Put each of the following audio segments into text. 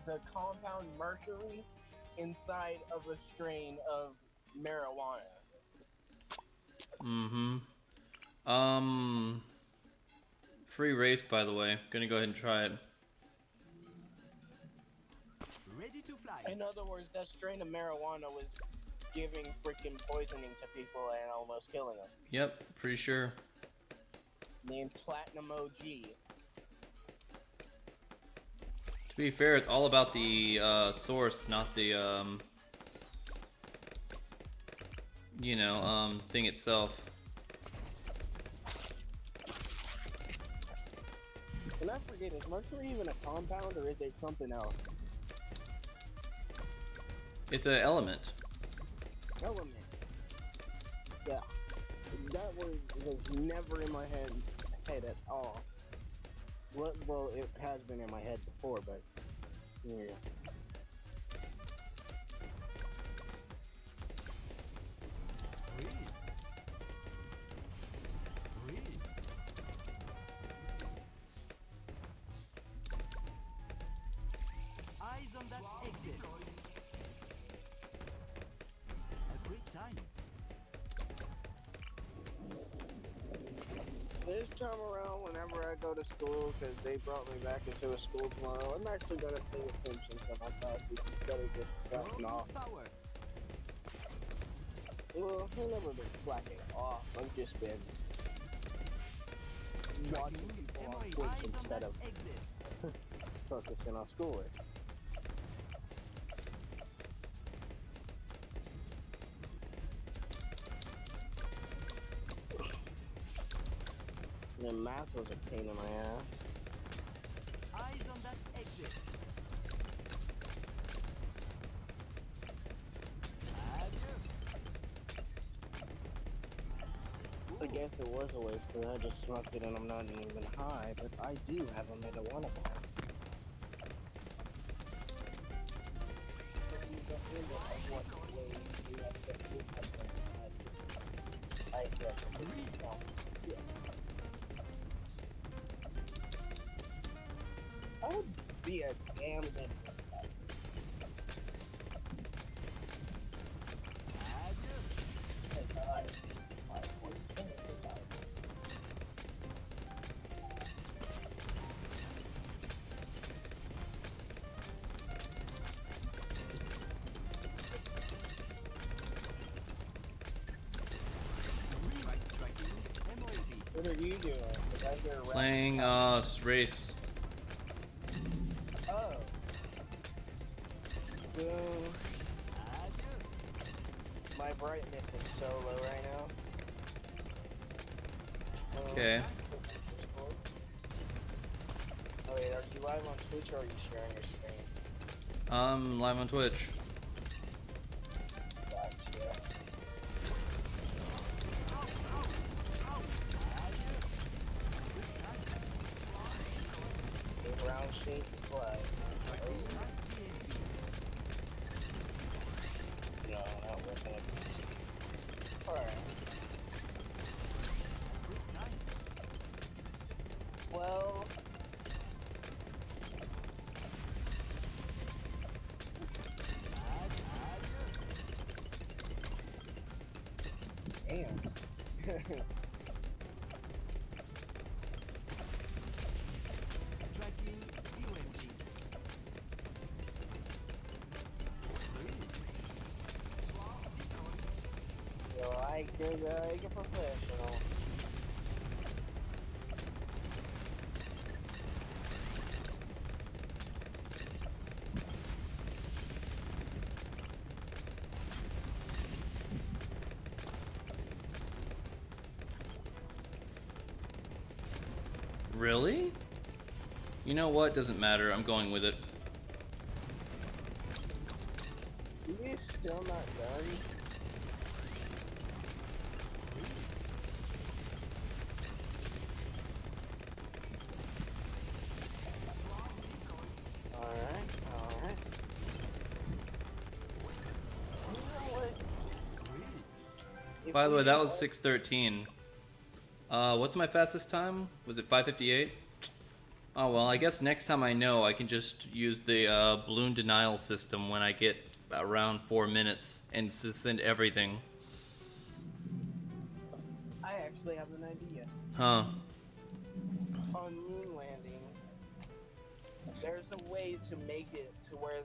the compound mercury inside of a strain of marijuana. Mm-hmm. Free race, by the way. Gonna go ahead and try it. Ready to fly. In other words, that strain of marijuana was giving freaking poisoning to people and almost killing them. Yep, pretty sure. Named Platinum OG. To be fair, it's all about the source, not the thing itself. And I forget, is mercury even a compound or is it something else? It's an element. Element. Yeah. That word was never in my head at all. Well, it has been in my head before, but yeah. Eyes on that exit. A great time. This time around, whenever I go to school, because they brought me back into a school tomorrow, I'm actually going to pay attention to my classes instead of just slacking off. Power. Well, I've never been slacking off. I've just been watching people on Twitch instead of focusing on schoolwork. And math was a pain in my ass. Eyes on that exit. I guess it was a waste because I just smoked it and I'm not even high, but I do have a marijuana bar. I would be a damn good What are you doing? Playing race. Oh. My brightness is so low right now. Okay. Oh wait, are you live on Twitch or are you sharing your screen? I'm live on Twitch. Gotcha. The brown sheet flag. No, not working. Alright. Well... Damn. Tracking COMG. Yo, I get professional. Really? You know what? Doesn't matter. I'm going with it. You still not done? Alright. You know what? If By the we way, that do was all- 6:13. What's my fastest time? Was it 5:58? Oh well, I guess next time I know, I can just use the balloon denial system when I get around 4 minutes and just send everything. I actually have an idea. Huh? On moon landing, there's a way to make it to where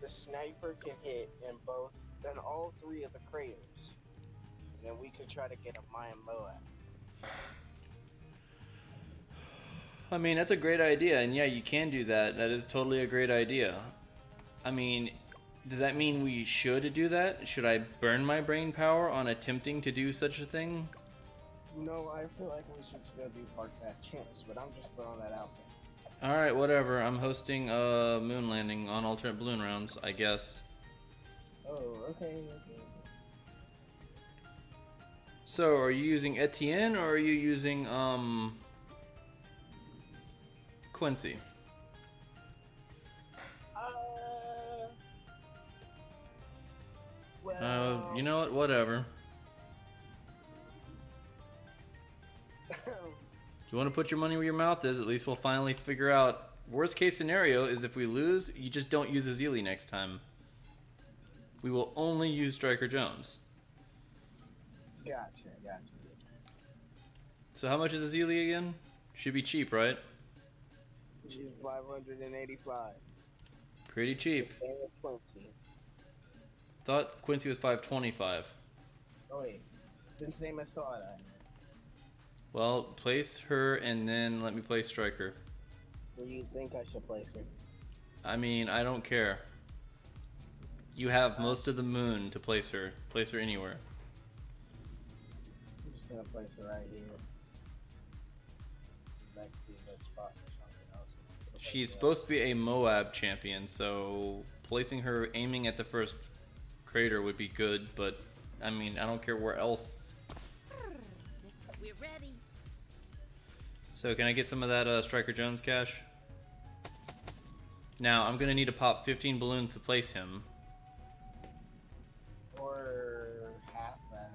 the sniper can hit in all three of the craters, and then we could try to get a Mayan Moab. I mean, that's a great idea, and yeah, you can do that. That is totally a great idea. I mean, does that mean we should do that? Should I burn my brain power on attempting to do such a thing? No, I feel like we should still do park that chance, but I'm just throwing that out there. Alright, whatever. I'm hosting a moon landing on alternate balloon rounds, I guess. Oh, okay. So, are you using Etienne or are you using, Quincy? Well, You know what? Whatever. If you want to put your money where your mouth is, at least we'll finally figure out. Worst case scenario is if we lose, you just don't use Azili next time. We will only use Striker Jones. Gotcha. So how much is Azili again? Should be cheap, right? She's 585. Pretty cheap. Same as Quincy. Thought Quincy was 525. Oh wait, it's the same as Thought. Well, place her and then let me place Striker. Where do you think I should place her? I mean, I don't care. You have most of the moon to place her. Place her anywhere. I'm just gonna place her right here. That could be a good spot for something else. She's supposed to be a Moab champion, so placing her aiming at the first crater would be good, but I mean, I don't care where else. We're ready. So can I get some of that Striker Jones cash? Now, I'm gonna need to pop 15 balloons to place him. Or half that.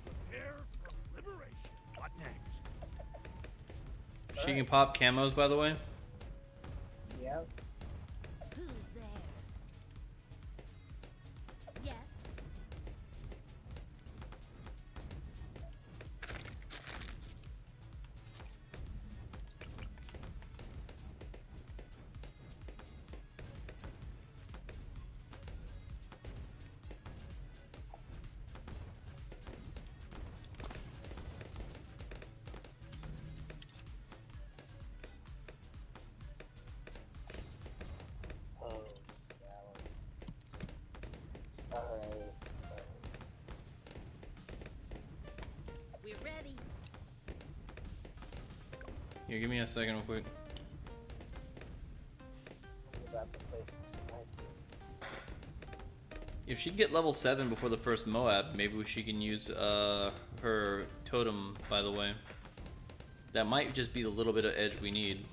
Prepare for liberation. What next? She can pop camos, by the way. Yep. Who's there? Yes. Oh, that one. Alright. We're ready. Here, give me a second real quick. We're about to place the sniper. If she can get level 7 before the first Moab, maybe she can use her totem, by the way. That might just be the little bit of edge we need.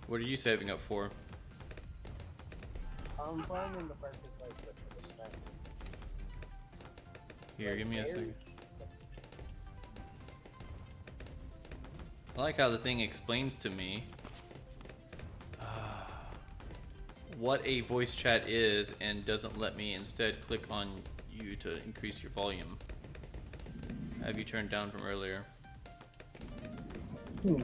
What are you saving up for? I'm finding the perfect place for the sniper. Here, give me a second. I like how the thing explains to me what a voice chat is and doesn't let me instead click on you to increase your volume. Have you turned down from earlier? Very.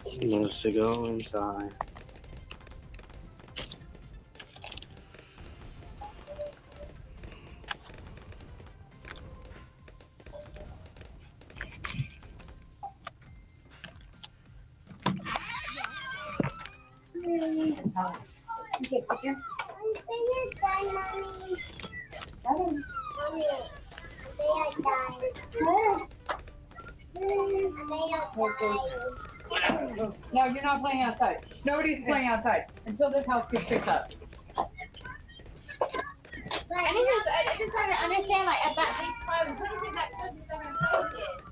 He wants to go inside. No, you're not playing outside. Nobody's playing outside until this house gets picked up. I just trying to understand, like, at that big club, what is it that club is going to post it?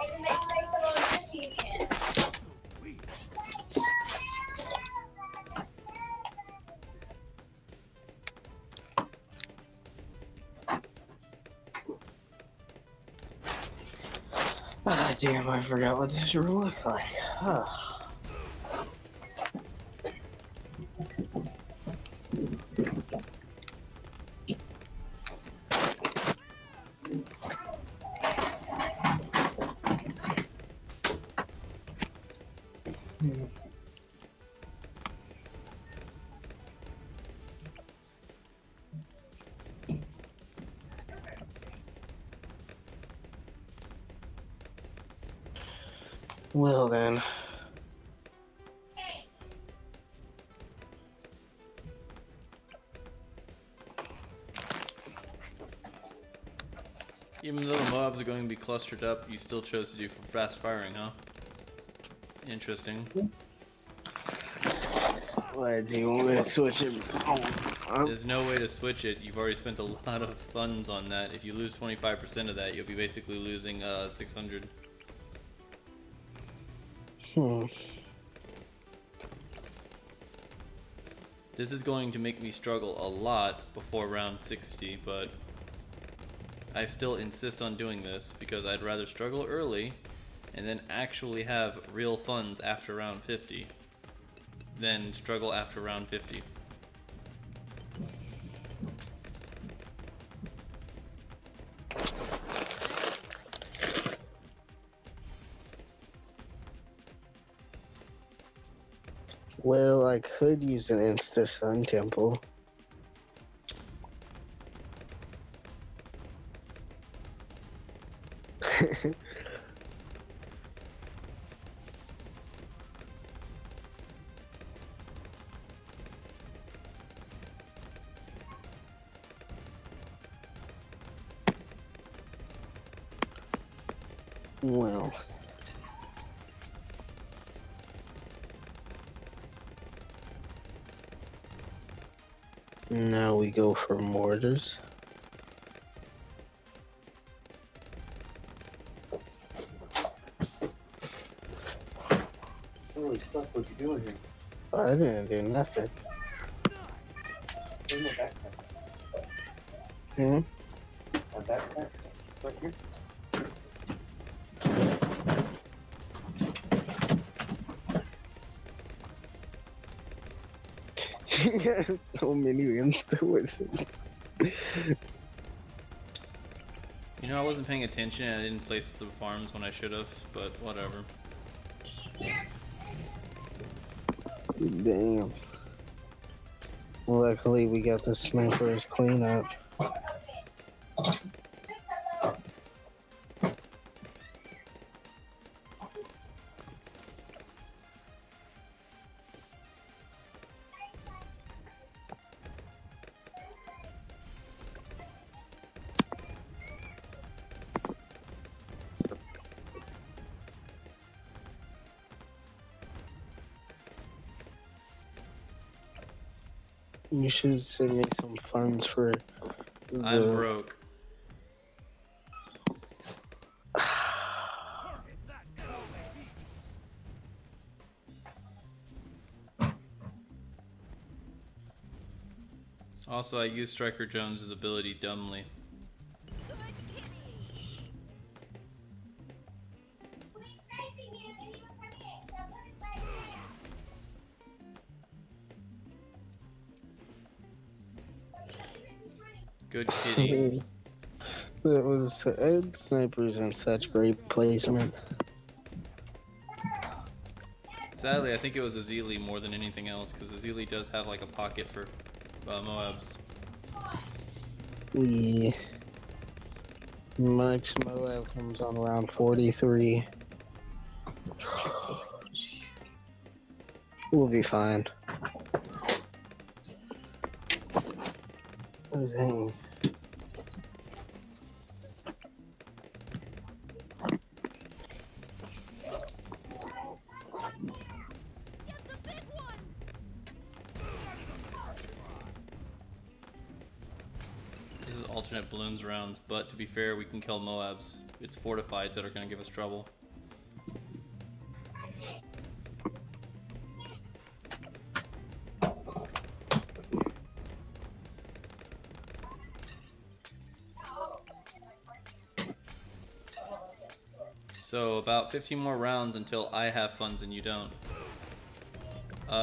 And then they play the little Disney again. Sweet. Ah, damn, I forgot what this room looks like. Ah. Well then. Even though the mobs are going to be clustered up, you still chose to do fast firing, huh? Interesting. Why do you want me to switch it? There's no way to switch it. You've already spent a lot of funds on that. If you lose 25% of that, you'll be basically losing 600. This is going to make me struggle a lot before round 60, but I still insist on doing this because I'd rather struggle early and then actually have real funds after round 50 than struggle after round 50. Well, I could use an Insta Sun Temple. Well. Now we go for mortars. Holy fuck, what you doing here? I didn't do nothing. Where's my backpack? Hmm? My backpack? Right here? So many Insta wizards. You know, I wasn't paying attention and I didn't place the farms when I should have, but whatever. Damn. Luckily, we got the sniper's cleanup. You should send me some funds for I'm broke. Target that arrow, baby. Also, I used Striker Jones's ability dumbly. Good kitty. Good kitty. That was snipers in such great placement. Sadly, I think it was Azili more than anything else, because Azili does have like a pocket for Moabs. Yeah. Max Moab comes on around 43. We'll be fine. Dang. Get the big one! This is alternate balloons rounds, but to be fair, we can kill Moabs. It's fortifieds that are going to give us trouble. So about 15 more rounds until I have funds and you don't.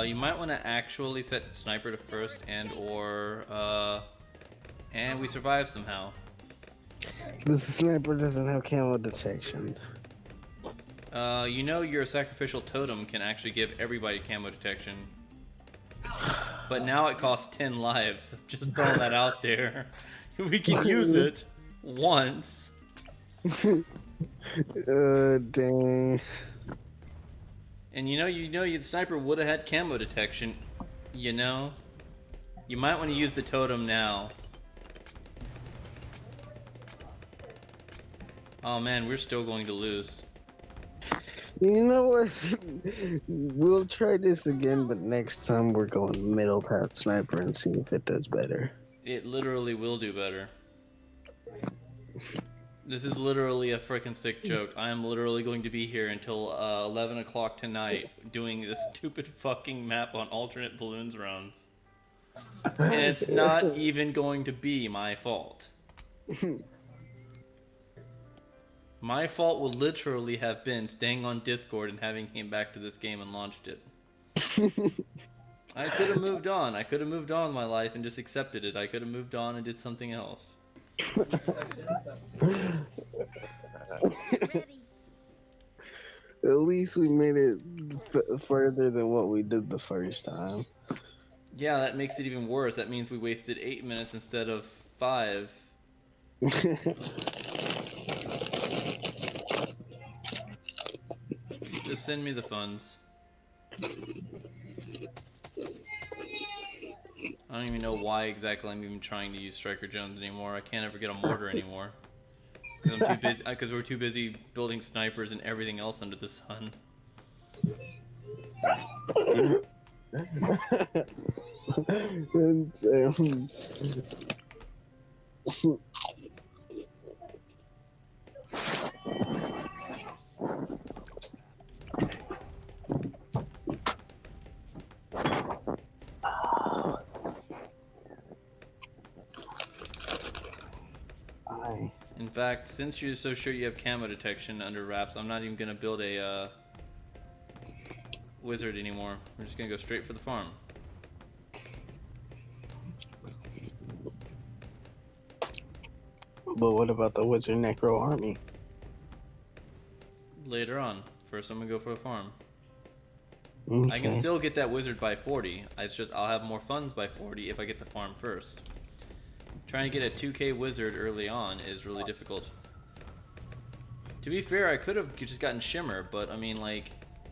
You might want to actually set sniper to first and we survive somehow. The sniper doesn't have camo detection. You know your sacrificial totem can actually give everybody camo detection. But now it costs 10 lives. I'm just throwing that out there. We can use it once. Dang. And you know, the sniper would have had camo detection. You know? You might want to use the totem now. Oh man, we're still going to lose. You know what? We'll try this again, but next time we're going middle path sniper and see if it does better. It literally will do better. This is literally a freaking sick joke. I am literally going to be here until 11 o'clock tonight doing this stupid fucking map on alternate balloons rounds. And it's not even going to be my fault. My fault would literally have been staying on Discord and having came back to this game and launched it. I could have moved on. I could have moved on with my life and just accepted it. I could have moved on and did something else. Ready. At least we made it further than what we did the first time. Yeah, that makes it even worse. That means we wasted 8 minutes instead of 5. Just send me the funds. I don't even know why exactly I'm even trying to use Striker Jones anymore. I can't ever get a mortar anymore. Because I'm too busy. Because we're too busy building snipers and everything else under the sun. And, In fact, since you're so sure you have camo detection under wraps, I'm not even gonna build a wizard anymore. We're just gonna go straight for the farm. But what about the Wizard Necro army? Later on. First, I'm gonna go for a farm. Okay. I can still get that wizard by 40. It's just I'll have more funds by 40 if I get the farm first. Trying to get a 2k wizard early on is really difficult. To be fair, I could have just gotten Shimmer, but I mean, like,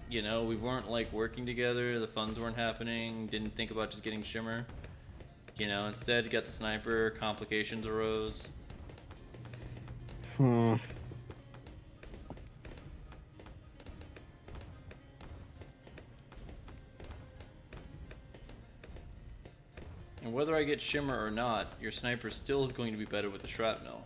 you know, we weren't like working together, the funds weren't happening, didn't think about just getting Shimmer. You know, instead got the sniper, complications arose. Hmm. And whether I get Shimmer or not, your sniper still is going to be better with the shrapnel.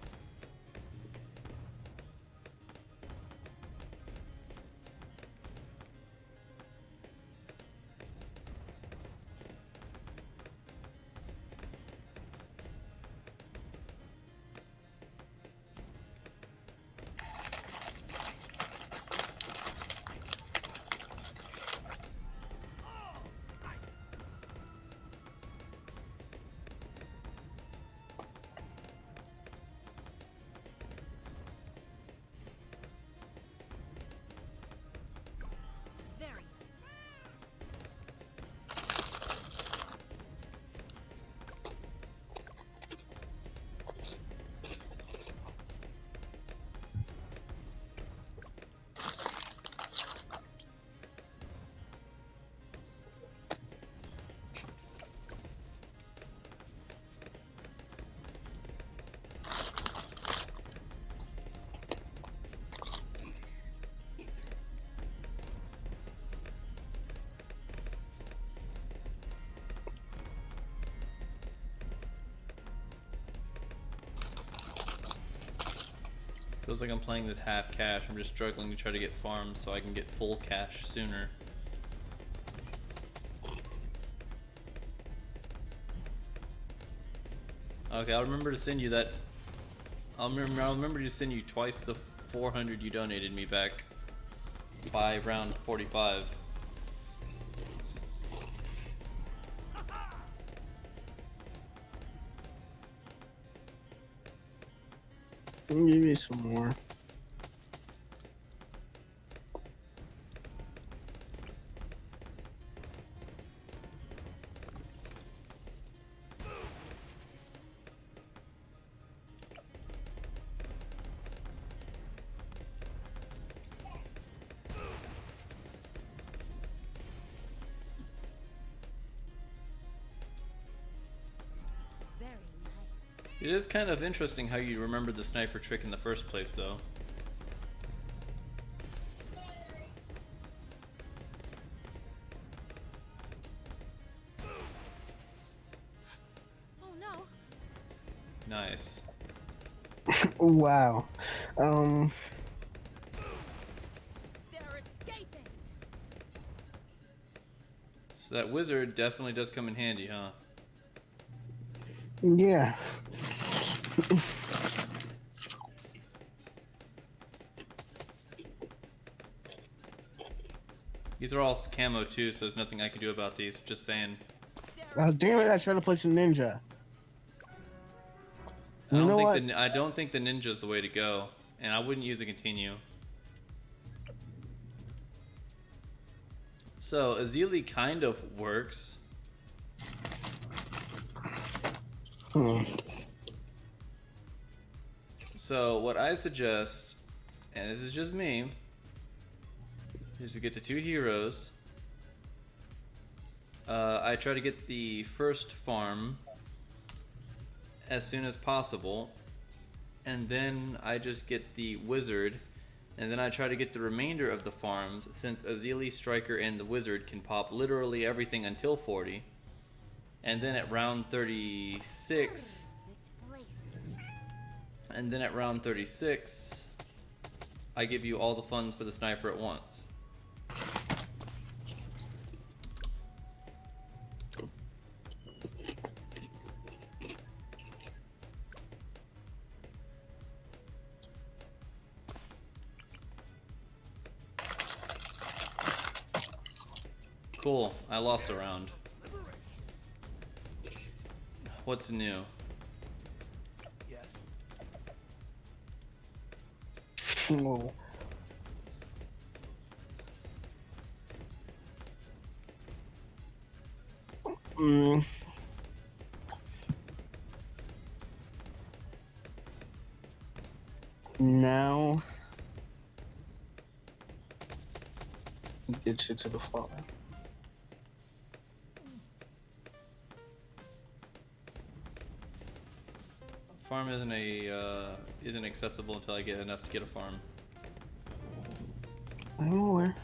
Feels like I'm playing this half cash. I'm just struggling to try to get farms so I can get full cash sooner. Okay, I'll remember to send you that. I'll remember to send you twice the 400 you donated me back by round 45. Give me some more. Very nice. It is kind of interesting how you remember the sniper trick in the first place, though. Oh no. Nice. Wow. They're escaping. So that wizard definitely does come in handy, huh? Yeah. These are all camo too, so there's nothing I can do about these. Just saying. Oh, damn it, I tried to place a ninja. You know what? I don't think the ninja's the way to go, and I wouldn't use a continue. So Azili kind of works. So what I suggest, and this is just me, is we get the 2 heroes. I try to get the first farm as soon as possible, and then I just get the wizard, and then I try to get the remainder of the farms, since Azili, Striker, and the wizard can pop literally everything until 40. And then at round 36, I give you all the funds for the sniper at once. Cool, I lost a round. What's new? Yes. Whoa. Now, get you to the farm. Farm isn't accessible until I get enough to get a farm. I'm aware.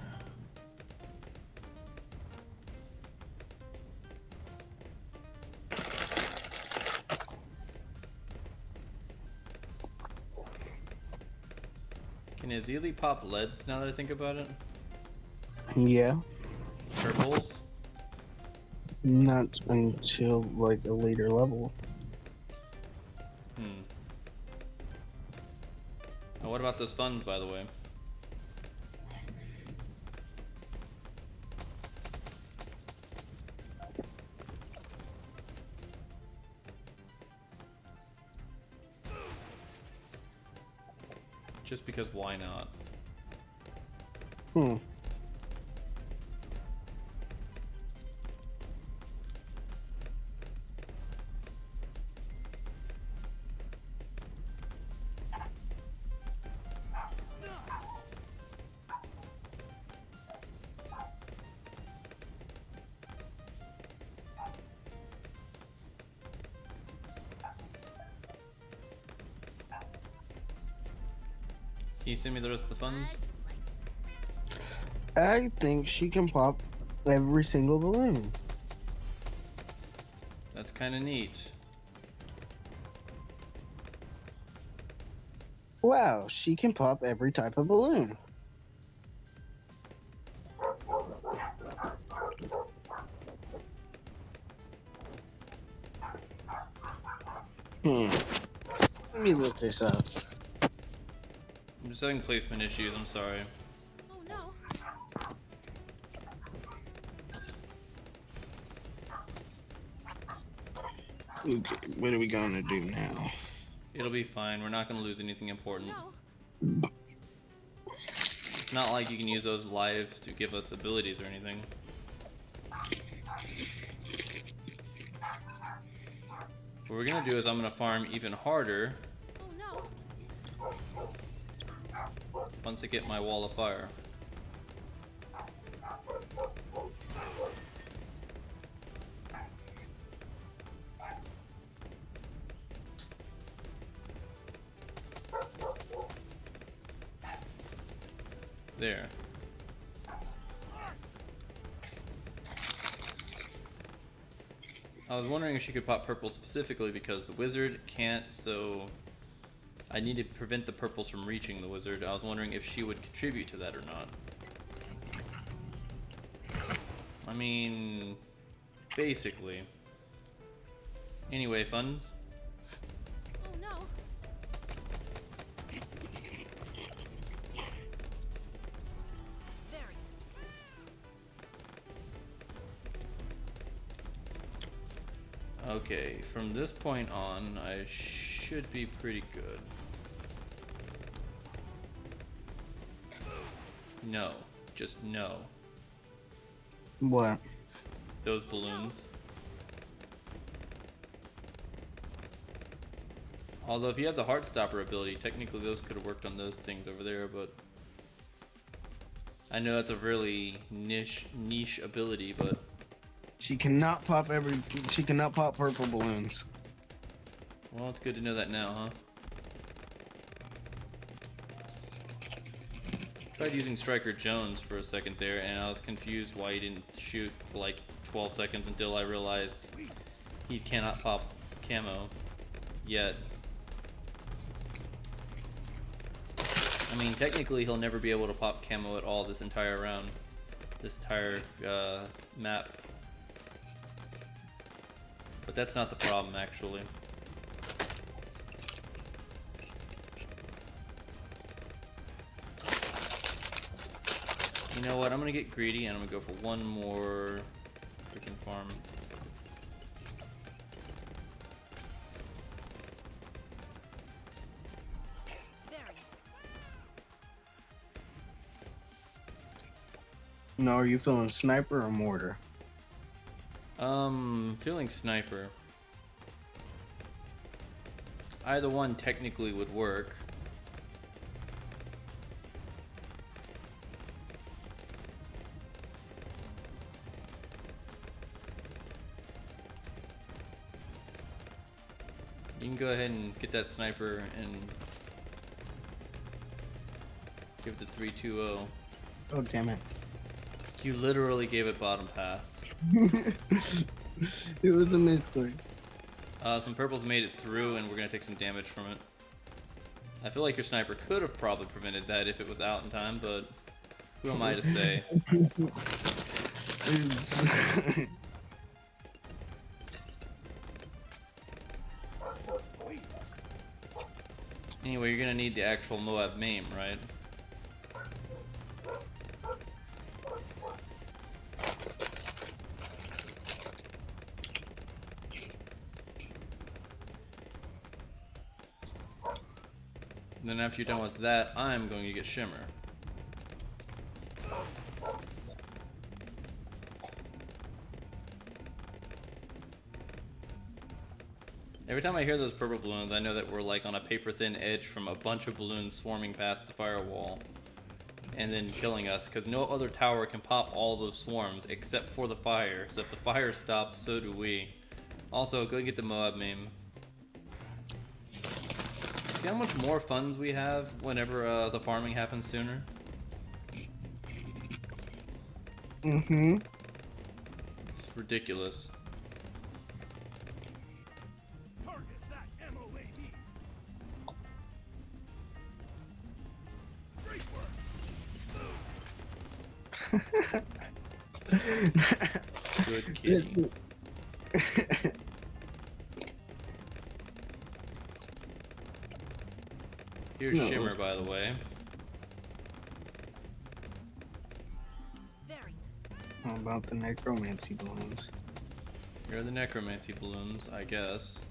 Can Azili pop leads now that I think about it? Yeah, Purples? not until like a later level. Now what about those funds, by the way? Just because why not? Can you send me the rest of the funds? I think she can pop every single balloon. That's kind of neat. Wow, she can pop every type of balloon. Let me look this up. I'm just having placement issues, I'm sorry. Oh no. Okay, what are we gonna do now? It'll be fine. We're not going to lose anything important. No. It's not like you can use those lives to give us abilities or anything. What we're going to do is I'm going to farm even harder Oh no. once I get my wall of fire. There. I was wondering if she could pop purple specifically because the wizard can't, so I need to prevent the purples from reaching the wizard. I was wondering if she would contribute to that or not. I mean, basically. Anyway, funds. Oh no. Very. Okay, from this point on, I should be pretty good. No, just no. What? Those balloons. Although if you have the Heartstopper ability, technically those could have worked on those things over there, but I know that's a really niche ability, but She cannot pop She cannot pop purple balloons. well, it's good to know that now, huh? Tried using Striker Jones for a second there, and I was confused why he didn't shoot for like 12 seconds until I realized he cannot pop camo yet. I mean, technically he'll never be able to pop camo at all this entire round, this entire map. But that's not the problem, actually. You know what? I'm gonna get greedy and I'm gonna go for one more freaking farm. Very. No, are you feeling sniper or mortar? Feeling sniper. Either one technically would work. You can go ahead and get that sniper and give it the 3-2-0. Oh, damn it. You literally gave it bottom path. It was a misclick. Some purples made it through and we're gonna take some damage from it. I feel like your sniper could have probably prevented that if it was out in time, but who am I to say? It's- Anyway, you're gonna need the actual Moab maim, right? And then after you're done with that, I'm going to get Shimmer. Every time I hear those purple balloons, I know that we're like on a paper-thin edge from a bunch of balloons swarming past the firewall and then killing us, because no other tower can pop all those swarms except for the fire. So if the fire stops, so do we. Also, go get the Moab meme. See how much more funds we have whenever the farming happens sooner? Mm-hmm. It's ridiculous. Target that MOAB. Good kitty. Here's No. Shimmer, by the way. Very How about the necromancy balloons? Here are the necromancy balloons, I guess.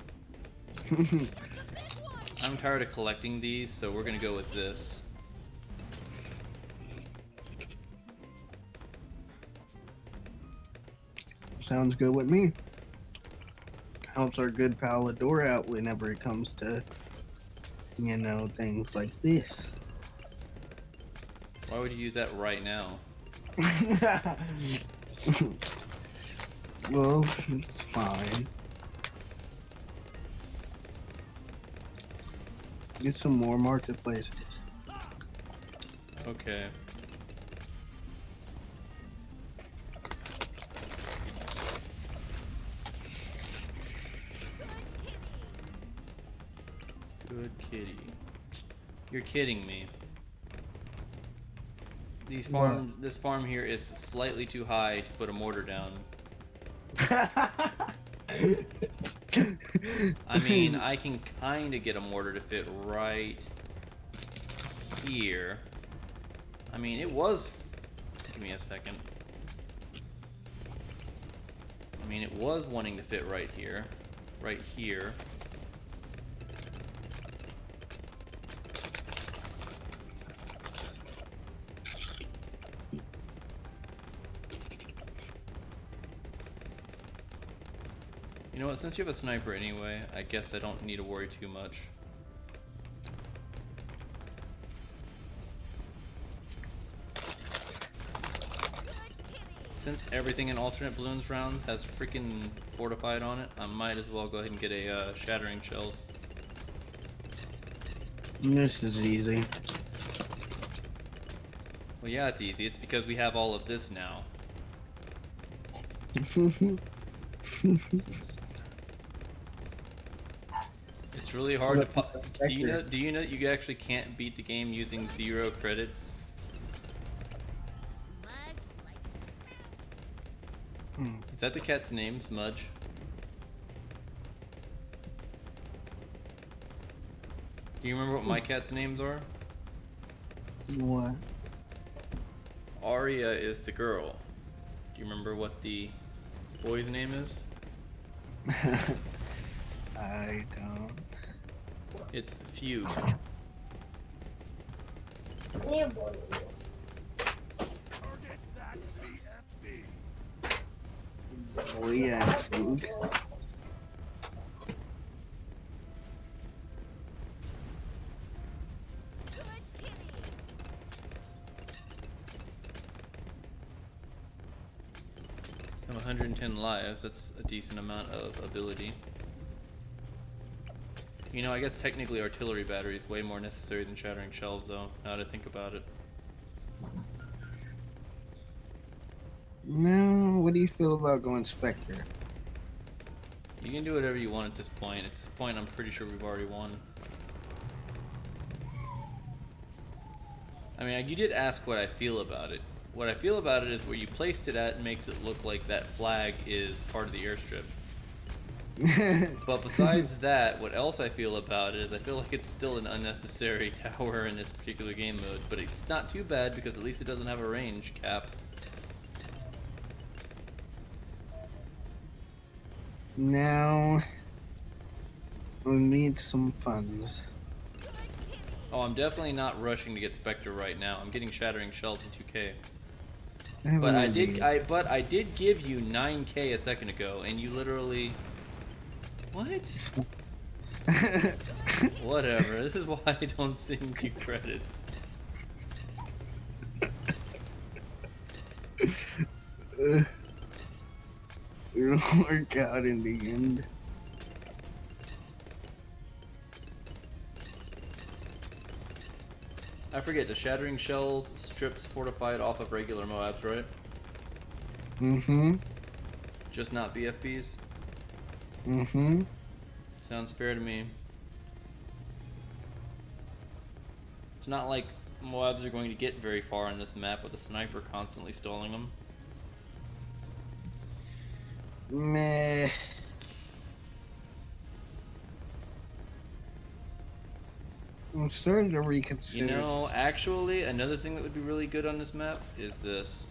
I'm tired of collecting these, so we're gonna go with this. Sounds good with me. Helps our good pal Adora out whenever it comes to, you know, things like this. Why would you use that right now? Well, it's fine. Get some more marketplaces. Okay. Good kitty. You're kidding me. This farm here is slightly too high to put a mortar down. I mean, I can kind of get a mortar to fit right here. I mean, it was... Give me a second. I mean, it was wanting to fit right here. Right here. You know what, since you have a sniper anyway, I guess I don't need to worry too much. Since everything in alternate balloons rounds has freaking fortified on it, I might as well go ahead and get a shattering shells. This is easy. Well, yeah, it's easy. It's because we have all of this now. It's really hard to. Do you know? Do you know that you actually can't beat the game using 0 credits? Smudge likes Is that the cat's name, Smudge? Do you remember what my cat's names are? What? Aria is the girl. Do you remember what the boy's name is? I don't. It's Fugue. Yeah, boy. Target that BFB. Oh yeah, food. good kitty. I have 110 lives. That's a decent amount of ability. You know, I guess technically artillery battery is way more necessary than shattering shells, though, now that I think about it. No, what do you feel about going Spectre? You can do whatever you want at this point. At this point, I'm pretty sure we've already won. I mean, you did ask what I feel about it. What I feel about it is where you placed it at makes it look like that flag is part of the airstrip. But besides that, what else I feel about it is I feel like it's still an unnecessary tower in this particular game mode, but it's not too bad because at least it doesn't have a range cap. Now we need some funds. Oh, I'm definitely not rushing to get Spectre right now. I'm getting Shattering Shells in 2K. have But an I idea. did give you 9K a second ago, and you literally... What? Whatever. This is why I don't send you credits. It'll work out in the end. I forget, the Shattering Shells strips fortified off of regular Moabs, right? Mm-hmm. Just not BFBs? Mm-hmm. Sounds fair to me. It's not like Moabs are going to get very far on this map with a sniper constantly stalling them. Meh. I'm starting to reconsider. You know, actually, another thing that would be really good on this map is this.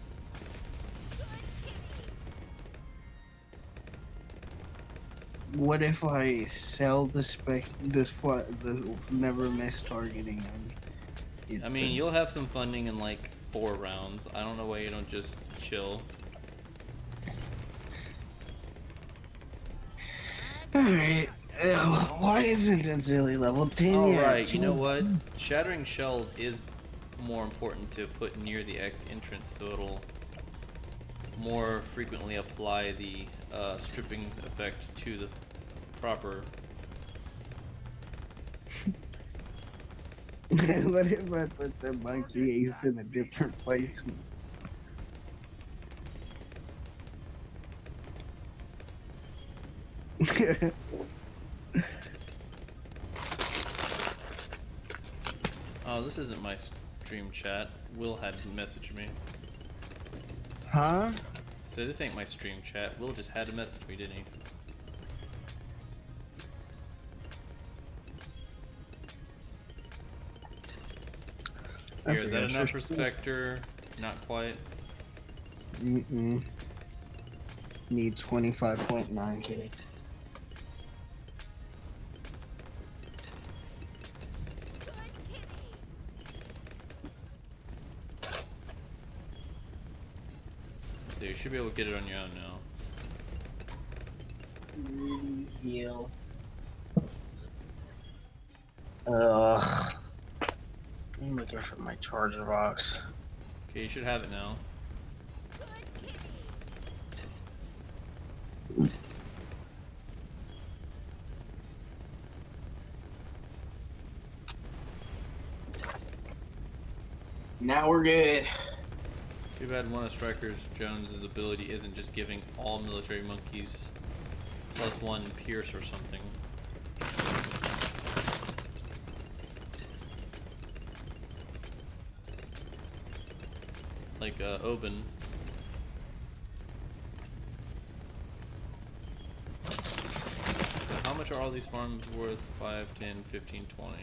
What if I sell the never miss targeting? I mean, you'll have some funding in like 4 rounds. I don't know why you don't just chill. Alright. Why isn't it Zilly level 10 yet? Alright, you know what? Shattering shells is more important to put near the entrance, so it'll more frequently apply the stripping effect to the proper. What if I put the monkey ace in a different place? Oh, this isn't my stream chat. Will had messaged me. Huh? So this ain't my stream chat. Will just had to message me, didn't he? Here, is that enough for Spectre? Not quite. Mm-mm. Need 25.9k. So you should be able to get it on your own now. Heal. Ugh. I'm looking for my charger box. Okay, you should have it now. Now we're good. Too bad one of Striker Jones's ability isn't just giving all military monkeys +1 pierce or something. Like Oben. So how much are all these farms worth? 5, 10, 15, 20.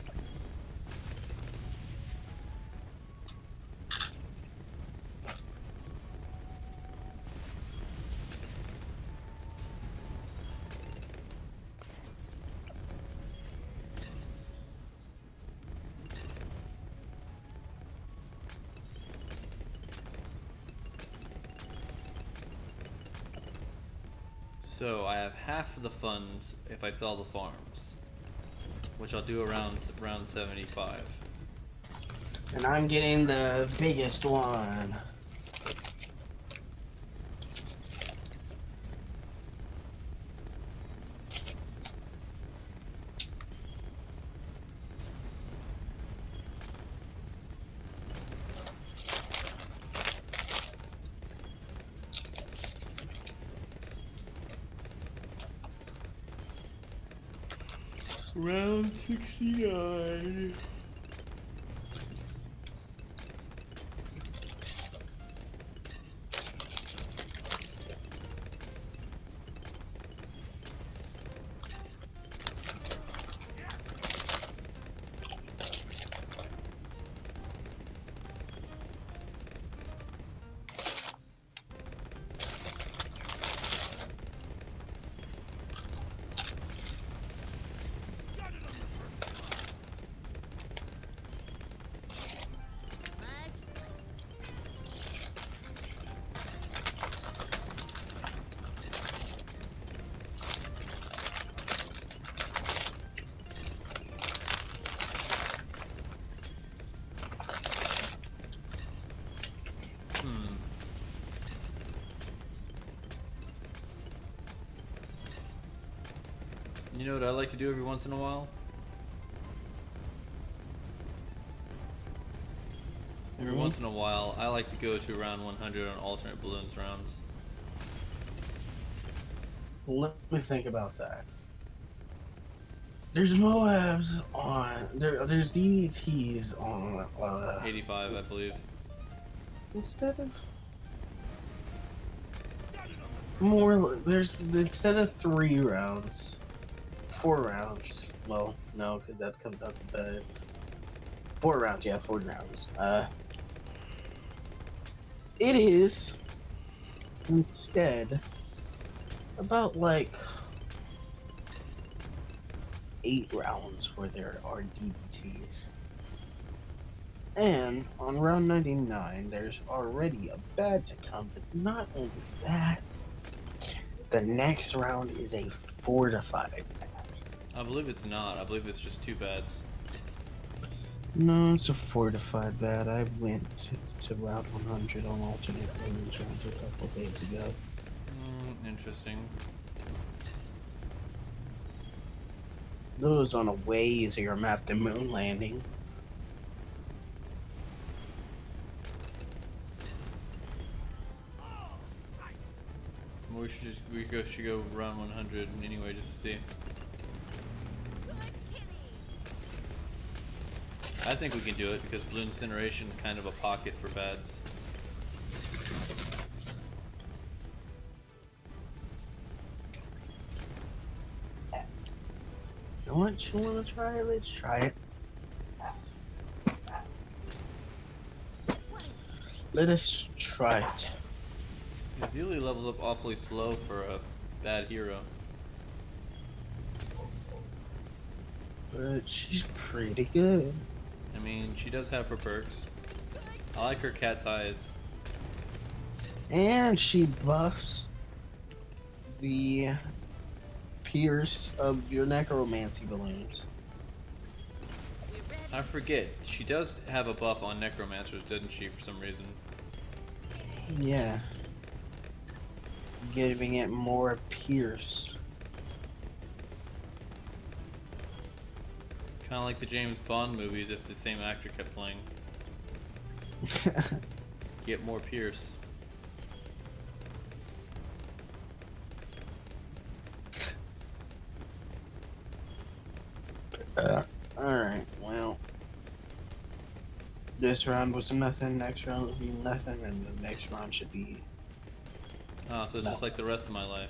So I have half of the funds if I sell the farms, which I'll do around round 75. And I'm getting the biggest one. Round 69. You know what I like to do every once in a while? Every once in a while, I like to go to around 100 on alternate balloons rounds. Let me think about that. There's Moabs on there's DETs on 85, I believe. instead of more instead of 3 rounds, 4 rounds. Well, no, because that comes out to bed. 4 rounds, yeah, 4 rounds. It is instead about like 8 rounds where there are DBTs. And on round 99, there's already a bad to come, but not only that, the next round is a fortified bad. I believe it's not. I believe it's just 2 bads. No, it's a fortified bad. I went to round 100 on alternate range rounds a couple days ago. Interesting. It was on a way easier map than Moon Landing. We should go round 100 anyway, just to see. I think we can do it because Blue Incineration is kind of a pocket for bads. You know what? You want to try it? Let's try it. Let us try it. Azili levels up awfully slow for a bad hero. But she's pretty good. I mean, she does have her perks. I like her cat's eyes. And she buffs the pierce of your necromancy balloons. I forget, she does have a buff on necromancers, doesn't she, for some reason? Yeah. Giving it more pierce. Kind of like the James Bond movies if the same actor kept playing. Get more pierce. Alright, well. This round was nothing, next round will be nothing, and the next round should be... Oh, so it's just like the rest of my life.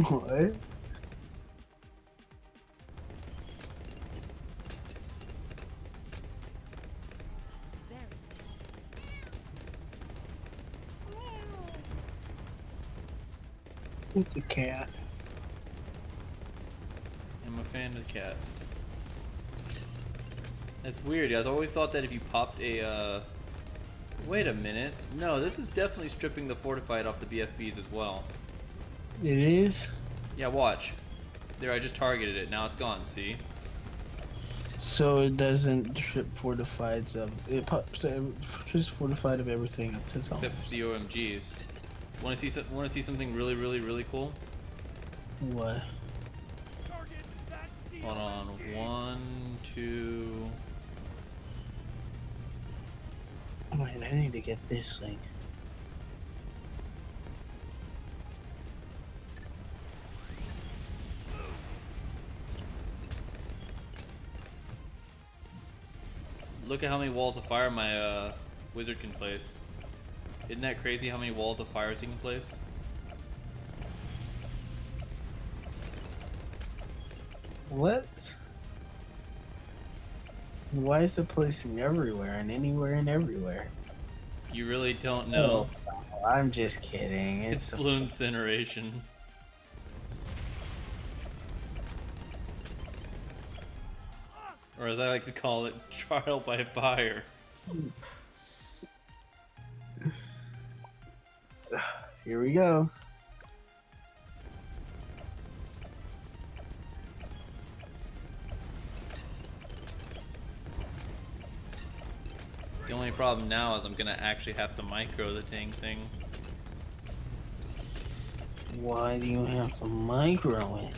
What? It's a cat. I'm a fan of cats. That's weird. I've always thought that if you popped a, Wait a minute. No, this is definitely stripping the fortified off the BFBs as well. It is? Yeah, watch. There, I just targeted it. Now it's gone, see? So it doesn't strip fortifieds of... It pops just fortified of everything up to some. Except for the OMGs. Want to see something really, really, really cool? What? Target that Hold on. 1, 2... Wait, I need to get this thing. Look at how many walls of fire my wizard can place. Isn't that crazy how many walls of fire he can place? What? Why is it placing everywhere and anywhere and everywhere? You really don't know. Oh, I'm just kidding. It's Blue Incineration. Or as I like to call it, trial by fire. Here we go. The only problem now is I'm gonna actually have to micro the dang thing. Why do you have to micro it?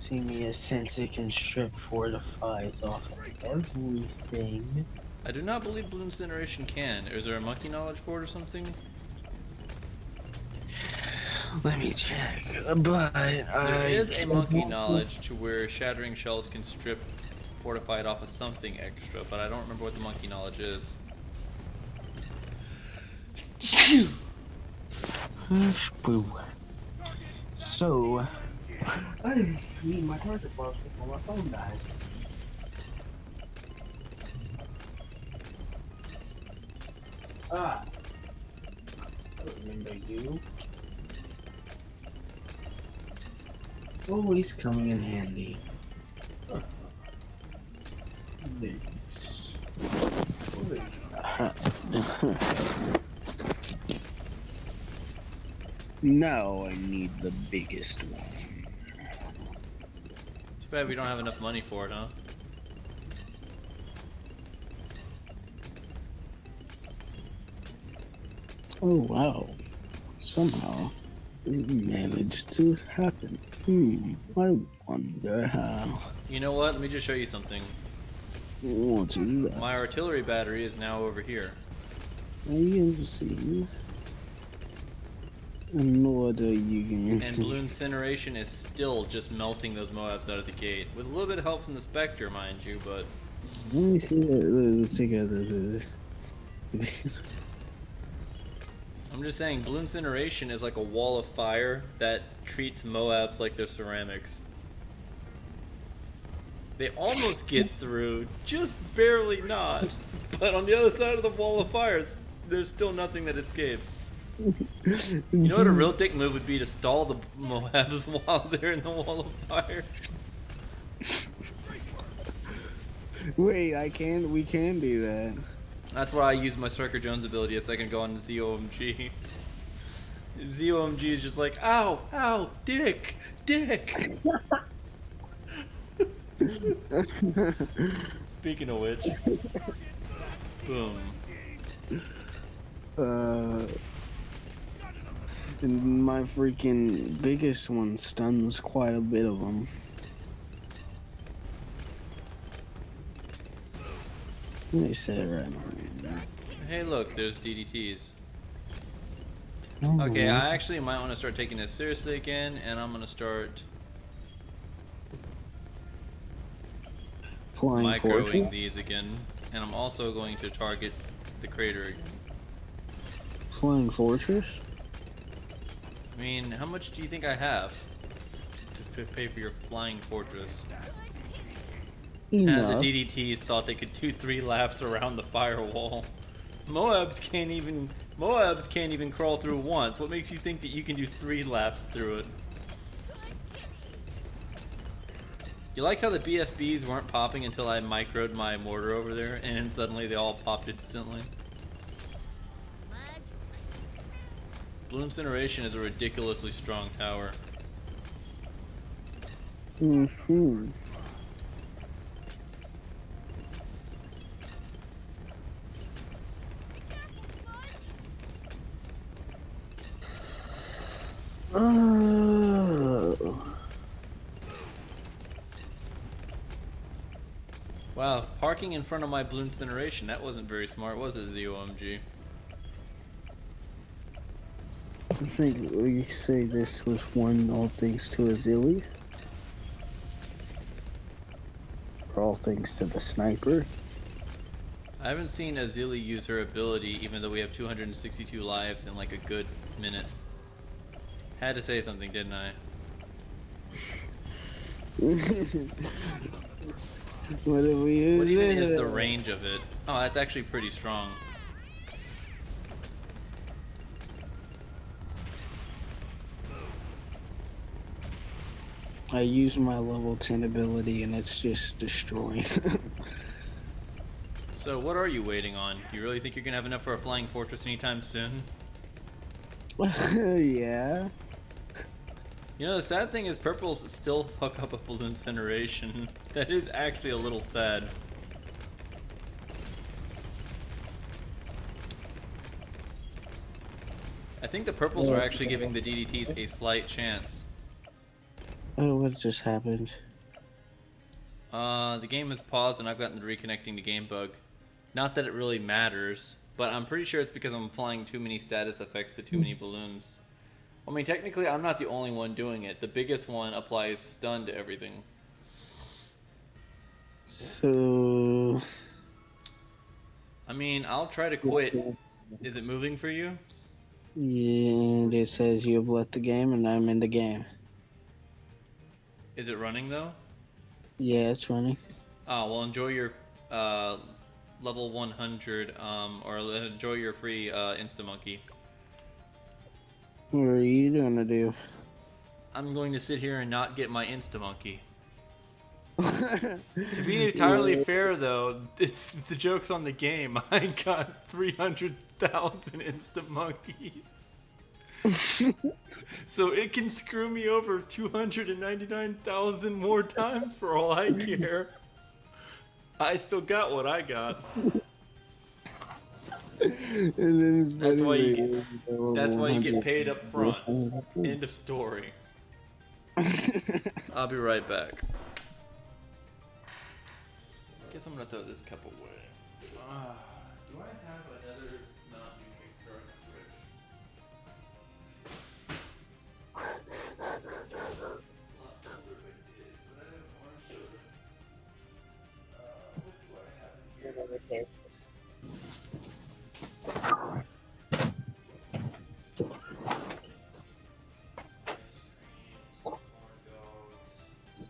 See me since it can strip fortifies off of everything. I do not believe Blue Incineration can. Is there a monkey knowledge for it or something? Let me check. But There is a monkey knowledge to where shattering shells can strip fortified off of something extra, but I don't remember what the monkey knowledge is. Boo. So, I need my target box before my phone dies. Ah, I remember you. Always coming in handy. This. Now I need the biggest one. Too bad we don't have enough money for it, huh? Oh wow. Somehow it managed to happen. I wonder how. You know what? Let me just show you something. What is that? My artillery battery is now over here. I can see. And what are you going And blue incineration is still just melting those Moabs out of the gate. With a little bit of help from the Spectre, mind you, but... Let me see that together. I'm just saying, blue incineration is like a wall of fire that treats Moabs like they're ceramics. They almost get through, just barely not. But on the other side of the wall of fire, there's still nothing that escapes. You know what a real dick move would be? To stall the Moabs while they're in the wall of fire. Wait, we can do that. That's why I use my Striker Jones ability a second ago on the ZOMG. ZOMG is just like, ow, ow, dick, dick. Speaking of which, boom. And my freaking biggest one stuns quite a bit of them. Let me say it right now. Hey, look, there's DDTs. Oh, Okay, I actually might want to start taking this seriously again, and I'm gonna start Flying microing fortress? these again, and I'm also going to target the crater again. Flying fortress? I mean, how much do you think I have to pay for your flying fortress? And Enough. the DDTs thought they could do 3 laps around the firewall. Moabs can't even crawl through once. What makes you think that you can do 3 laps through it? You like how the BFBs weren't popping until I microed my mortar over there, and then suddenly they all popped instantly? Blue Incineration is a ridiculously strong tower. Mm-hmm. Wow, parking in front of my Blue Incineration, that wasn't very smart, was it, ZOMG? I think we say this was won all thanks to Azili. Or all thanks to the sniper. I haven't seen Azili use her ability, even though we have 262 lives in like a good minute. Had to say something, didn't I? What even is the range of it? Oh, that's actually pretty strong. I use my level 10 ability and it's just destroying. So what are you waiting on? You really think you're gonna have enough for a flying fortress anytime soon? Yeah. You know, the sad thing is purples still fuck up a Blue Incineration. That is actually a little sad. I think the purples are actually giving the DDTs a slight chance. Oh, what just happened? The game has paused and I've gotten the reconnecting to game bug. Not that it really matters, but I'm pretty sure it's because I'm applying too many status effects to too many balloons. I mean, technically, I'm not the only one doing it. The biggest one applies stun to everything. So. I mean, I'll try to quit. Is it moving for you? Yeah, it says you have left the game and I'm in the game. Is it running though? Yeah, it's running. Oh, well, enjoy your level 100, or enjoy your free Insta Monkey. What are you gonna do? I'm going to sit here and not get my Insta Monkey. To be entirely fair, though, it's the joke's on the game. I got 300,000 Insta Monkeys. So it can screw me over 299,000 more times for all I care. I still got what I got. That's why you get paid up front. End of story. I'll be right back. Guess I'm gonna throw this cup away. Do I have another Mountain Dew Kickstart in the fridge? Not older if I did, but I have orange soda. What do I have in here? Ice creams, corn dogs.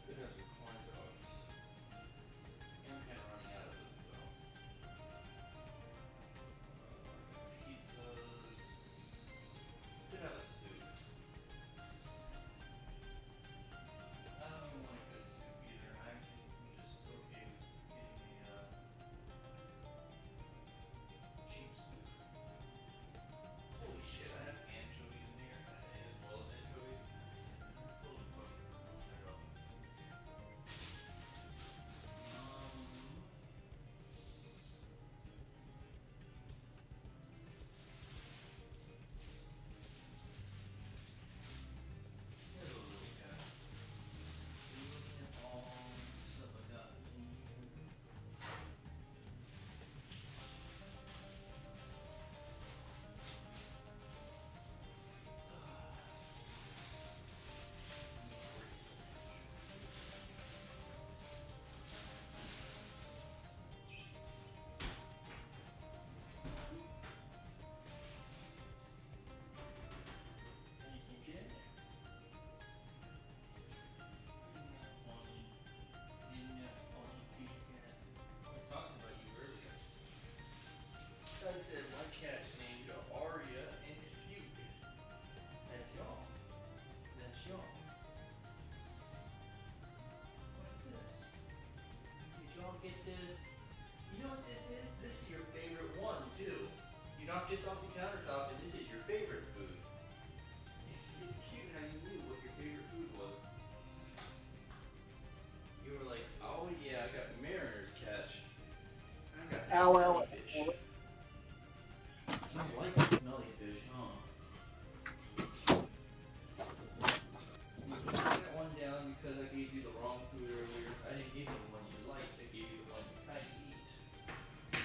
Could have some corn dogs. I'm kind of running out of those though. Pizzas. Could have a soup. I don't even want a good soup either. I'm just okay with getting a cheap soup. Holy shit! I have anchovies in here as well as anchovies. Holy fuck! Here's a little guy. Looking at all the stuff I got in here. And you keep getting there. Isn't that funny, kitty cat? We talked about you earlier. I said my cat's named Aria and Fuke. That's y'all. That's y'all. What is this? Did y'all get this? You know what this is? This is your favorite one, too. You knocked this off the countertop and this is your favorite food. It's cute how you knew what your favorite food was. You were like, oh yeah, I got Mariner's catch. I got Ow, smelly fish. I like the smelly fish, huh? You put that one down because I gave you the wrong food earlier. I didn't give you the one you liked, I gave you the one you kind of eat. But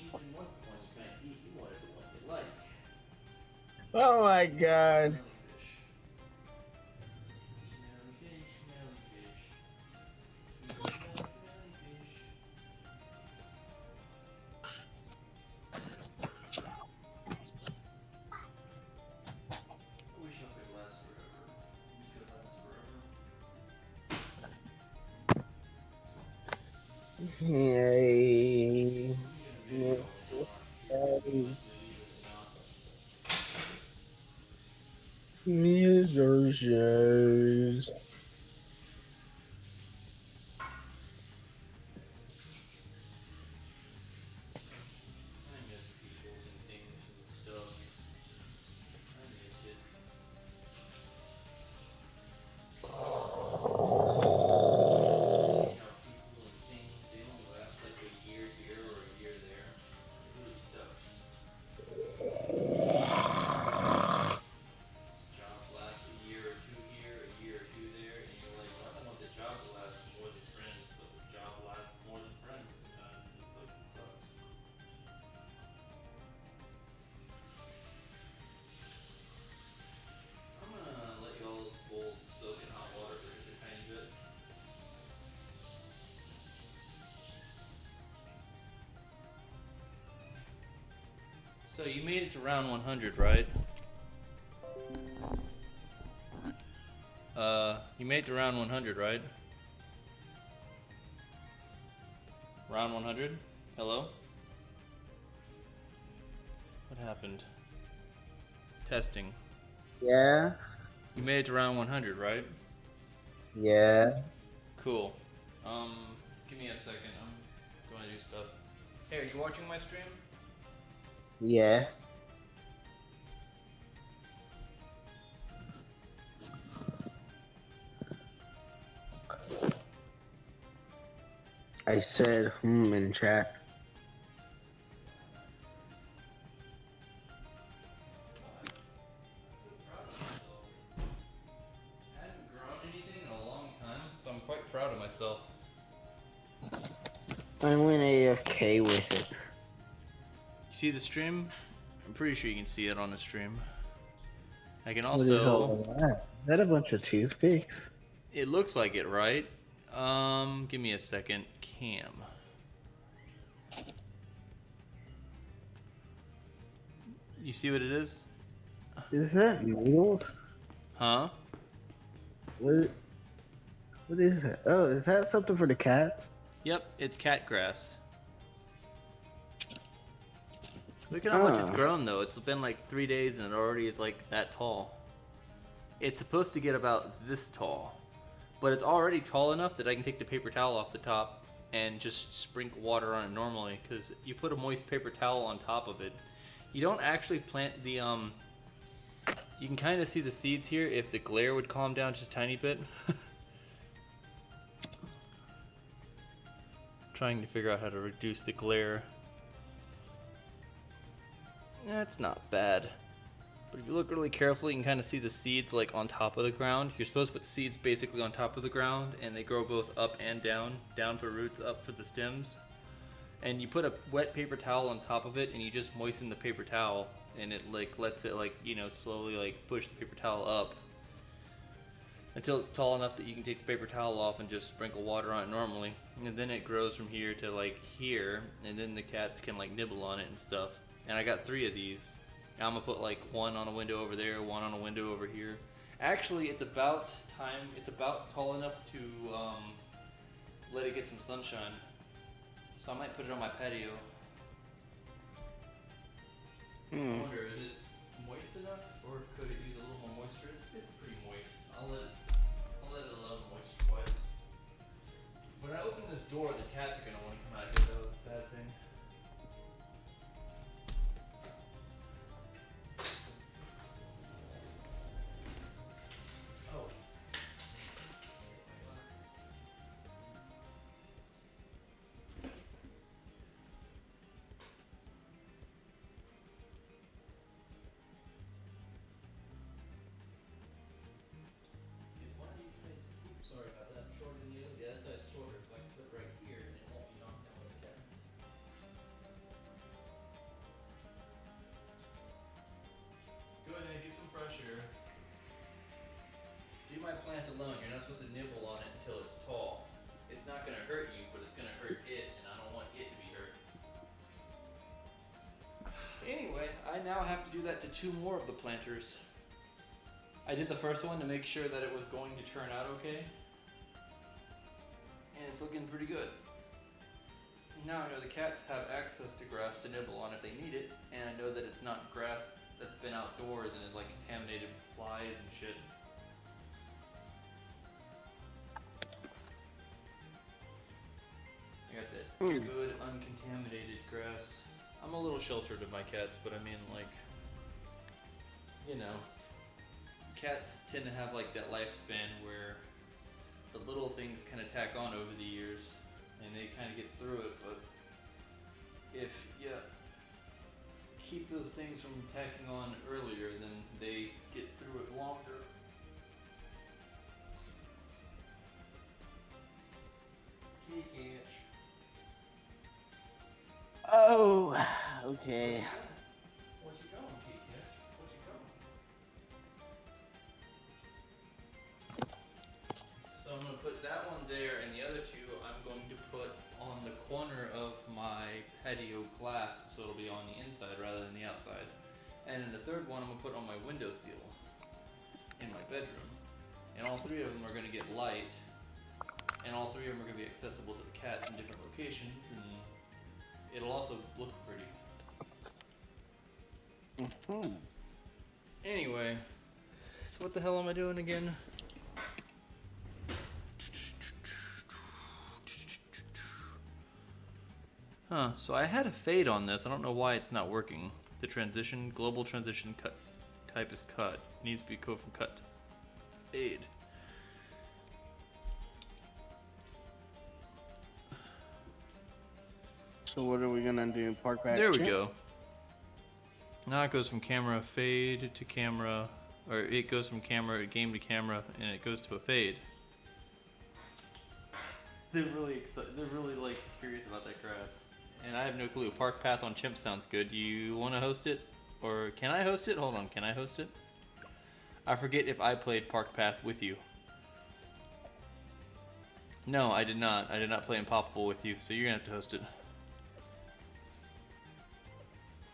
you didn't want the one you kind of eat, you wanted the one you like. Oh my god. Smelly fish. Smelly fish, smelly fish. Smelly, smelly fish. I wish I could last forever. You could last forever. Yay. I'm gonna Musicians. I miss people and things and stuff. I miss it. You know, people and things, they only last like a year here or a year there. It really sucks. Jobs last a year or two here, a year or two there. So you made it to round 100, right? You made it to round 100, right? Round 100? Hello? What happened? Testing. Yeah. You made it to round 100, right? Yeah. Cool. Give me a second. I'm going to do stuff. Hey, are you watching my stream? Yeah. I said in chat. I haven't grown anything in a long time, so I'm quite proud of myself. I went AFK with it. You see the stream? I'm pretty sure you can see it on the stream. I can What is all also... of that? Is that a bunch of toothpicks? It looks like it, right? Give me a second. Cam. You see what it is? Is that noodles? Huh? What is that? Oh, is that something for the cats? Yep, it's cat grass. Look at how much it's grown though. It's been like 3 days and it already is like that tall. It's supposed to get about this tall. But it's already tall enough that I can take the paper towel off the top and just sprinkle water on it normally, because you put a moist paper towel on top of it. You don't actually plant the you can kind of see the seeds here if the glare would calm down just a tiny bit. Trying to figure out how to reduce the glare. That's not bad. But if you look really carefully, you can kind of see the seeds like on top of the ground. You're supposed to put the seeds basically on top of the ground, and they grow both up and down. Down for roots, up for the stems. And you put a wet paper towel on top of it, and you just moisten the paper towel, and it like lets it like, you know, slowly like push the paper towel up until it's tall enough that you can take the paper towel off and just sprinkle water on it normally. And then it grows from here to like here, and then the cats can like nibble on it and stuff. And I got 3 of these. I'm gonna put like 1 on a window over there, 1 on a window over here. Actually, it's about time. It's about tall enough to let it get some sunshine. So I might put it on my patio. I wonder, is it moist enough, or could it use a little more moisture? It's pretty moist. I'll let it alone moisture-wise. When I open this door, the cats are gonna want to come out here. That was a sad thing. Oh. Is one of these sides, oops, sorry about that, shorter than the other? Yeah, that side's shorter, so I can put it right here and it won't be knocked down by the cats. Go ahead, get some fresh air. Leave my plant alone. You're not supposed to nibble on it until it's tall. It's not going to hurt you, but it's going to hurt it, and I don't want it to be hurt. Anyway, I now have to do that to 2 more of the planters. I did the first one to make sure that it was going to turn out okay. And it's looking pretty good. Now I know the cats have access to grass to nibble on if they need it, and I know that it's not grass that's been outdoors and is like contaminated with flies and shit. I got that good uncontaminated grass. I'm a little sheltered of my cats, but I mean, like, you know, cats tend to have like that lifespan where the little things kind of tack on over the years and they kind of get through it, but if you keep those things from tacking on earlier, then they get through it longer. Kitty catch. Oh, okay. Where'd you go, kitty catch? Where'd you go? So I'm going to put that one there, and the other 2 I'm going to put on the corner of my patio glass, so it'll be on the inside rather than the outside. And then the third one I'm gonna put on my windowsill in my bedroom. And all three of them are gonna get light, and all three of them are gonna be accessible to the cats in different locations, and it'll also look pretty. Anyway, so what the hell am I doing again? Huh, so I had a fade on this. I don't know why it's not working. The transition, global transition cut type is cut. It needs to be go from cut to fade. So what are we gonna do? Park back? There we go. Now it goes from camera fade to camera, or it goes from camera game to camera, and it goes to a fade. They're really excited. They're really like curious about that grass, and I have no clue. Park Path on Chimp sounds good. Do you want to host it, or can I host it? Hold on, can I host it? I forget if I played Park Path with you. No, I did not. I did not play Impoppable with you, so you're gonna have to host it.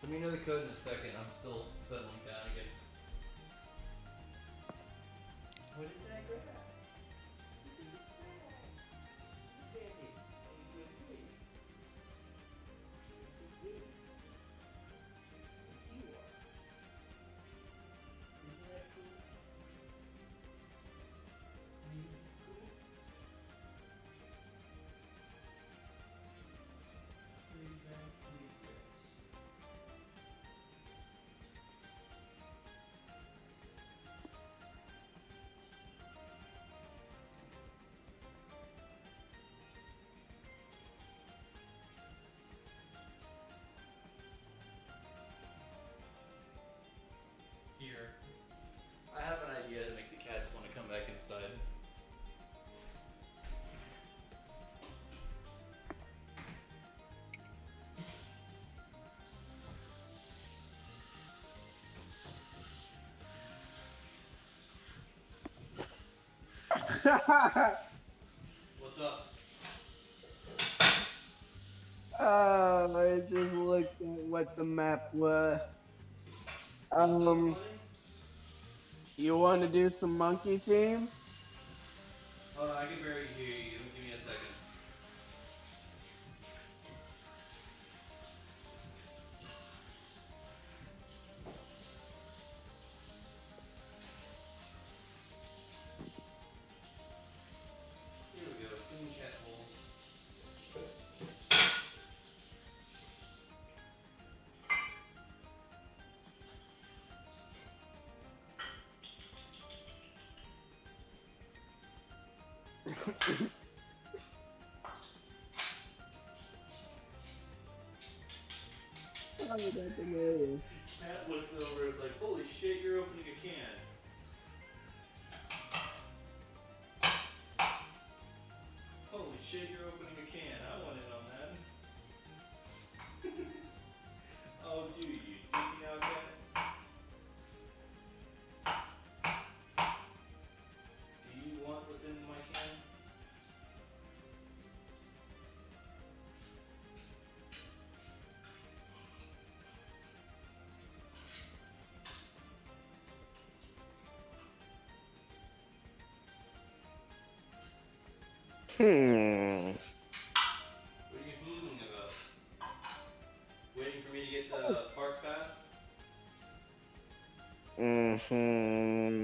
Let me know the code in a second. I'm still settling down again. What is that grass? Here. I have an idea to make the cats want to come back inside. What's up? I just looked at what the map was. You want to do some monkey teams? Hold on, I can barely hear you. Give me a second. Here we go. Clean cat hole. Cat looks over, it's like, holy shit, you're opening a can. Holy shit, you're opening a can. I want in on that. Oh, do you? Do you now, cat? Do you want what's in my can? Hmm. What are you hmming about? Waiting for me to get the park path? Mm-hmm.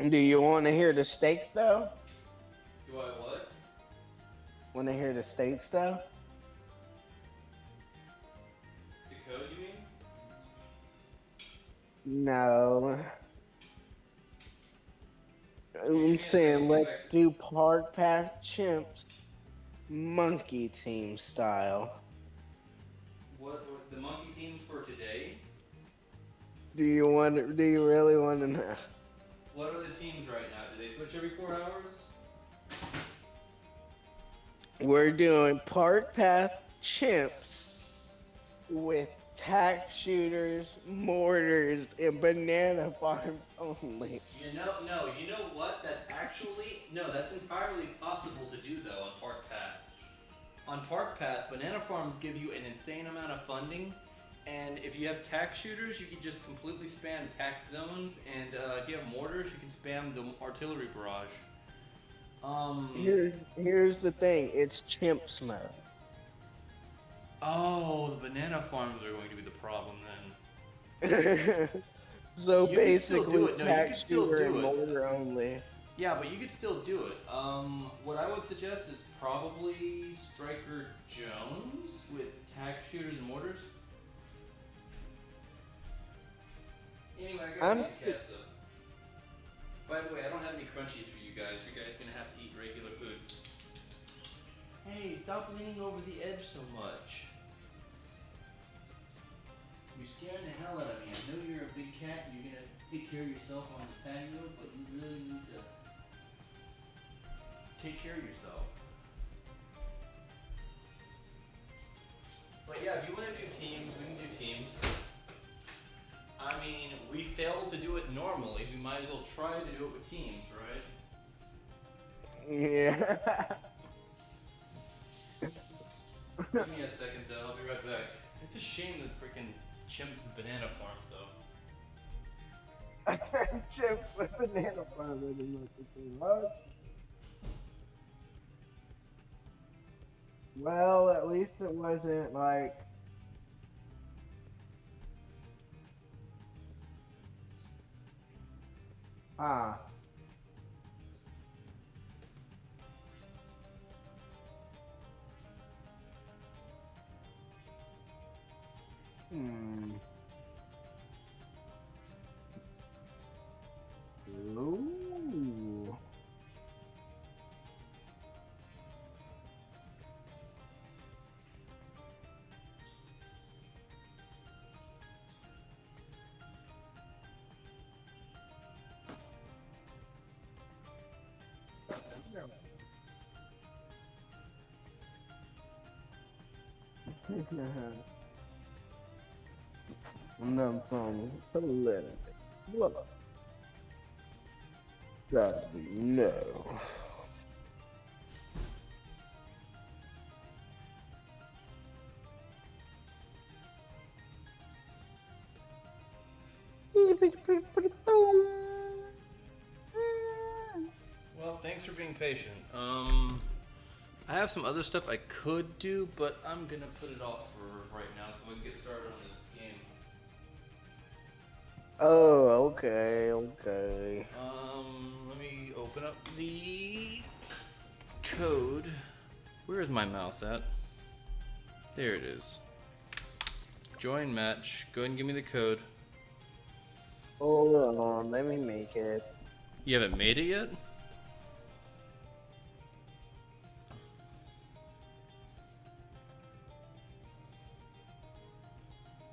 Do you want to hear the stakes though? Do I what? Want to hear the stakes though? The code, you mean? No. I'm saying let's do Park Path Chimps monkey team style. What the monkey teams for today? Do you really want to know? What are the teams right now? Do they switch every 4 hours? We're doing Park Path Chimps with tack shooters, mortars, and banana farms only. You know what? That's entirely possible to do though on Park Path. On Park Path, banana farms give you an insane amount of funding, and if you have tack shooters, you can just completely spam tack zones, and if you have mortars, you can spam the artillery barrage. Here's the thing. It's chimps mode. Oh, the banana farms are going to be the problem then. So You can still do basically, it. No, you tack can still shooter do and it. mortar only. Yeah, but you could still do it. What I would suggest is probably Striker Jones with tack shooters and mortars. Anyway, I got I'm a sti- podcast up. By the way, I don't have any crunchies for you guys. You guys are gonna have to eat regular food. Hey, stop leaning over the edge so much. You're scaring the hell out of me. I know you're a big cat and you're gonna take care of yourself on the patio, but you really need to take care of yourself. But yeah, if you want to do teams, we can do teams. I mean, we failed to do it normally. We might as well try to do it with teams, right? Yeah. Give me a second though, I'll be right back. It's a shame that freaking chimps and banana farms though. Chimps with banana farms are the most interesting. Well, at least it wasn't like. Ah. Hmm. Ooh. No problem. Political. What? That no. Well, thanks for being patient. I have some other stuff I could do, but I'm gonna put it off for right now so we can get started on this game. Oh, okay, okay. Let me open up the code. Where is my mouse at? There it is. Join match. Go ahead and give me the code. Hold on, let me make it. You haven't made it yet?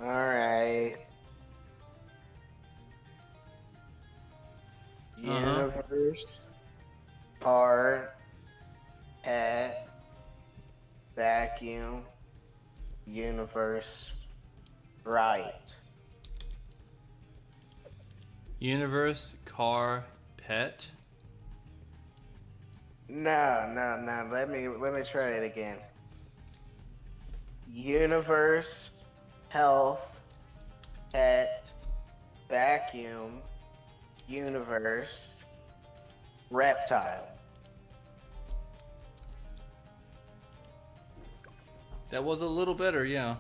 Alright. Universe, art, pet, vacuum, universe, right. Universe, car, pet. No. Let me try it again. Universe, health, pet, vacuum, universe, reptile. That was a little better, yeah.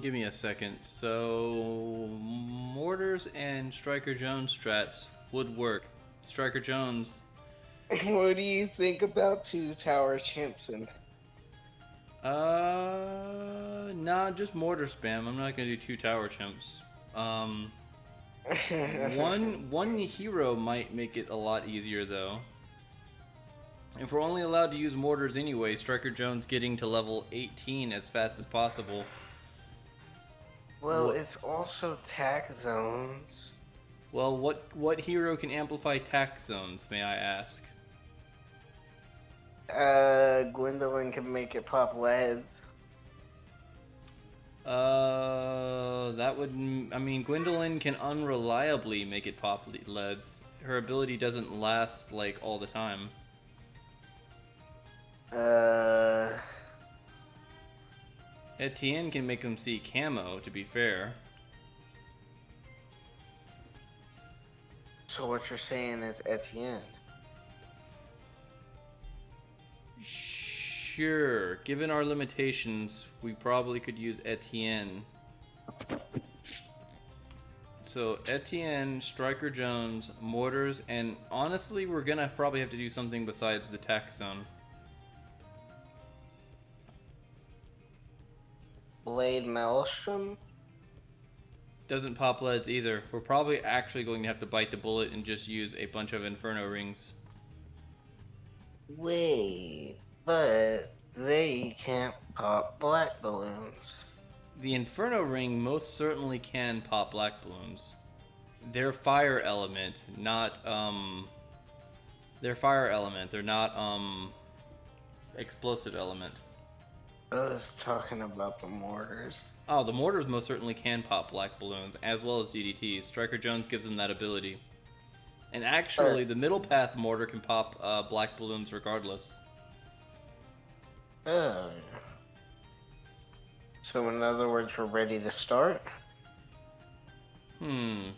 Give me a second. So, Mortars and Striker Jones strats would work. Striker Jones. What do you think about two tower chimps and Nah, just mortar spam. I'm not gonna do two tower chimps. One hero might make it a lot easier though. If we're only allowed to use mortars anyway, Striker Jones getting to level 18 as fast as possible. Well, it's also tack zones. Well, what hero can amplify tack zones, may I ask? Gwendolyn can make it pop leads. That would. I mean, Gwendolyn can unreliably make it pop leads. Her ability doesn't last like all the time. Etienne can make them see camo. To be fair. So what you're saying is Etienne. Sure. Given our limitations, we probably could use Etienne. So Etienne, Striker Jones, Mortars, and honestly, we're gonna probably have to do something besides the tack zone. Blade Maelstrom? Doesn't pop leads either. We're probably actually going to have to bite the bullet and just use a bunch of Inferno rings. Wait, but they can't pop black balloons. The Inferno ring most certainly can pop black balloons. They're fire element, not they're fire element. They're not explosive element. I was talking about the mortars. Oh, the mortars most certainly can pop black balloons, as well as DDTs. Striker Jones gives them that ability. And actually, the middle path mortar can pop black balloons regardless. Oh. So in other words, we're ready to start? I'm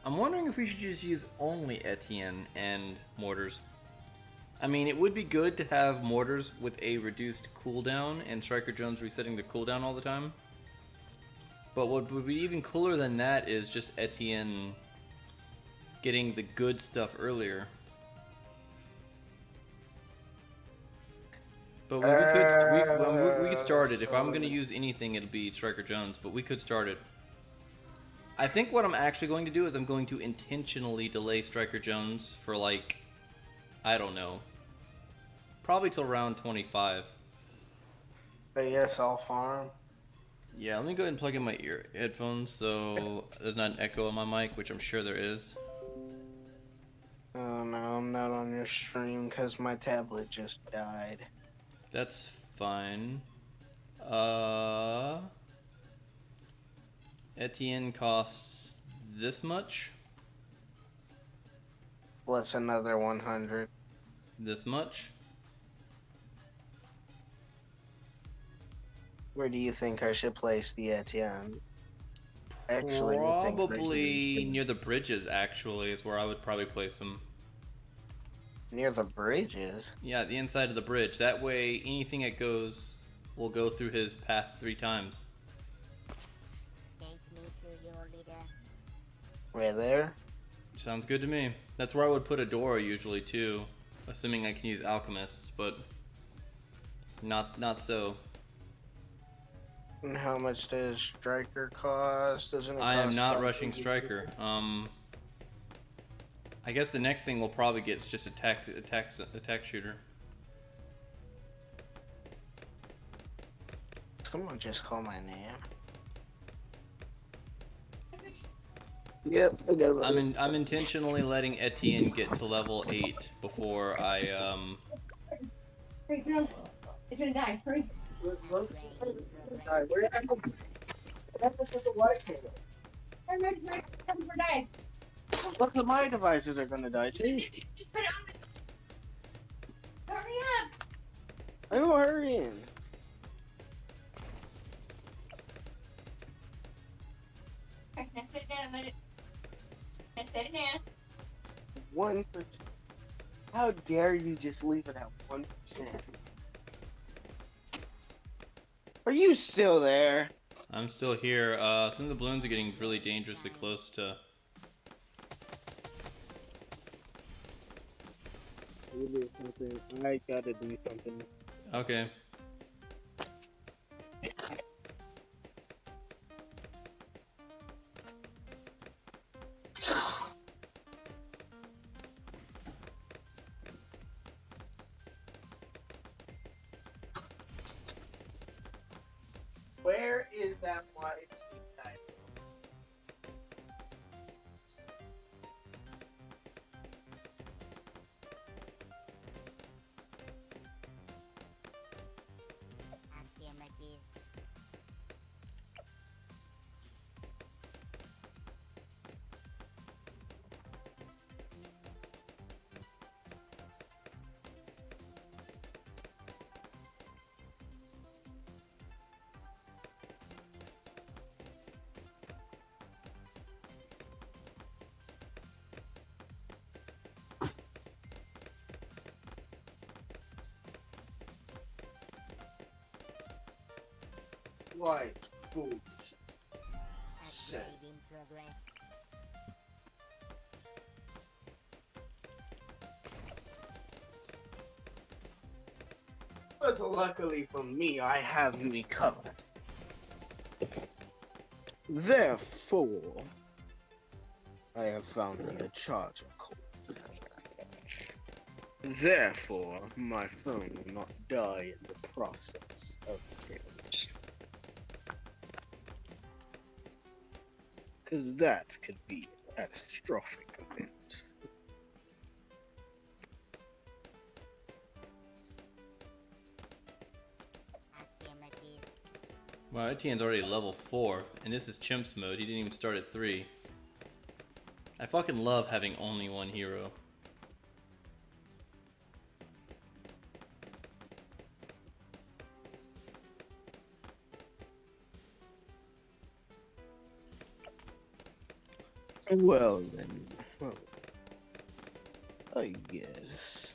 wondering if we should just use only Etienne and mortars. I mean, it would be good to have mortars with a reduced cooldown and Striker Jones resetting the cooldown all the time. But what would be even cooler than that is just Etienne getting the good stuff earlier. But we could start it. If I'm going to use anything, it'll be Striker Jones, but we could start it. I think what I'm actually going to do is I'm going to intentionally delay Striker Jones for like, I don't know, probably till round 25. But yes, I'll farm. Yeah, let me go ahead and plug in my headphones so there's not an echo on my mic, which I'm sure there is. Oh no, I'm not on your stream because my tablet just died. That's fine. Etienne costs this much. Plus another 100. This much. Where do you think I should place the Etienne? Actually, Probably near the bridges, actually, is where I would probably place them. Near the bridges? Yeah, the inside of the bridge. That way, anything that goes will go through his path 3 times. Take me to your leader. Right there? Sounds good to me. That's where I would put a door usually, too. Assuming I can use Alchemists, but not so. And how much does Striker cost? Doesn't it I am cost not 500? rushing Striker. I guess the next thing we'll probably get is just attack shooter. Someone just call my name. Yep, I got it. I'm intentionally letting Etienne get to level 8 before I Hey, Joe. It's gonna die. Hurry. Hurry, come for die. Look at my devices are gonna die too. Just put it on the... Hurry up. I'm hurrying. Okay, now sit it down. Let it... Now set it down. 1%. How dare you just leave it at 1%? Are you still there? I'm still here. Some of the balloons are getting really dangerously close to. I gotta do something. Okay. Where is that wide sleep time? Right, fools. Upgrade in progress. But luckily for me, I have me covered. Therefore, I have found me a charger cord. Therefore, my phone will not die in the process of damage. Because that could be a catastrophic event. Affirmative. Wow, Etienne's already level 4, and this is Chimps mode. He didn't even start at 3. I fucking love having only one hero. Well then, I guess.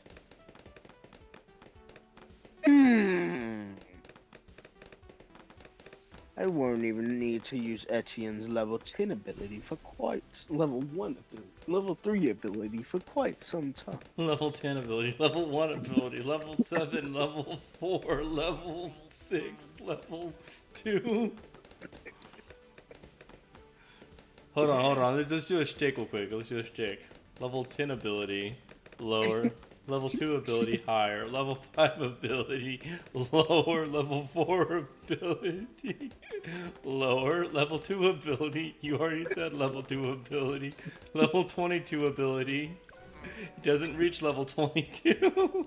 I won't even need to use Etienne's level 10 ability for quite level 1 ability, level 3 ability for quite some time. Level 10 ability, level 1 ability, level 7, level 4, level 6, level 2. Hold on. Let's do a shtick real quick. Let's do a shtick. Level 10 ability, lower. Level 2 ability, higher. Level 5 ability, lower. Level 4 ability, lower. Level 2 ability, you already said level 2 ability. Level 22 ability, doesn't reach level 22.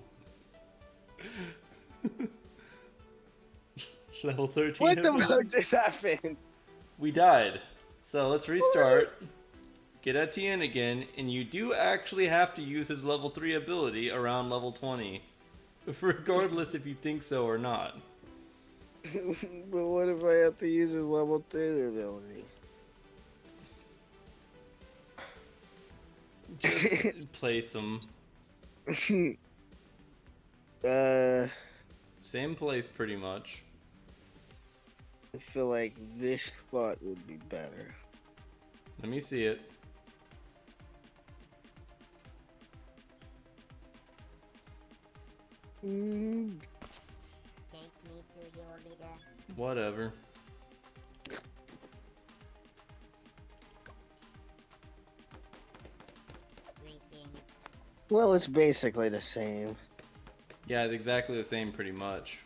Level 13 What the ability. fuck just happened? We died. So let's restart. Get Etienne again, and you do actually have to use his level 3 ability around level 20. Regardless if you think so or not. But what if I have to use his level 2 ability? Just place him. Same place pretty much. I feel like this spot would be better. Let me see it. Take me to your leader. Whatever. Greetings. Well, it's basically the same. Yeah, it's exactly the same pretty much.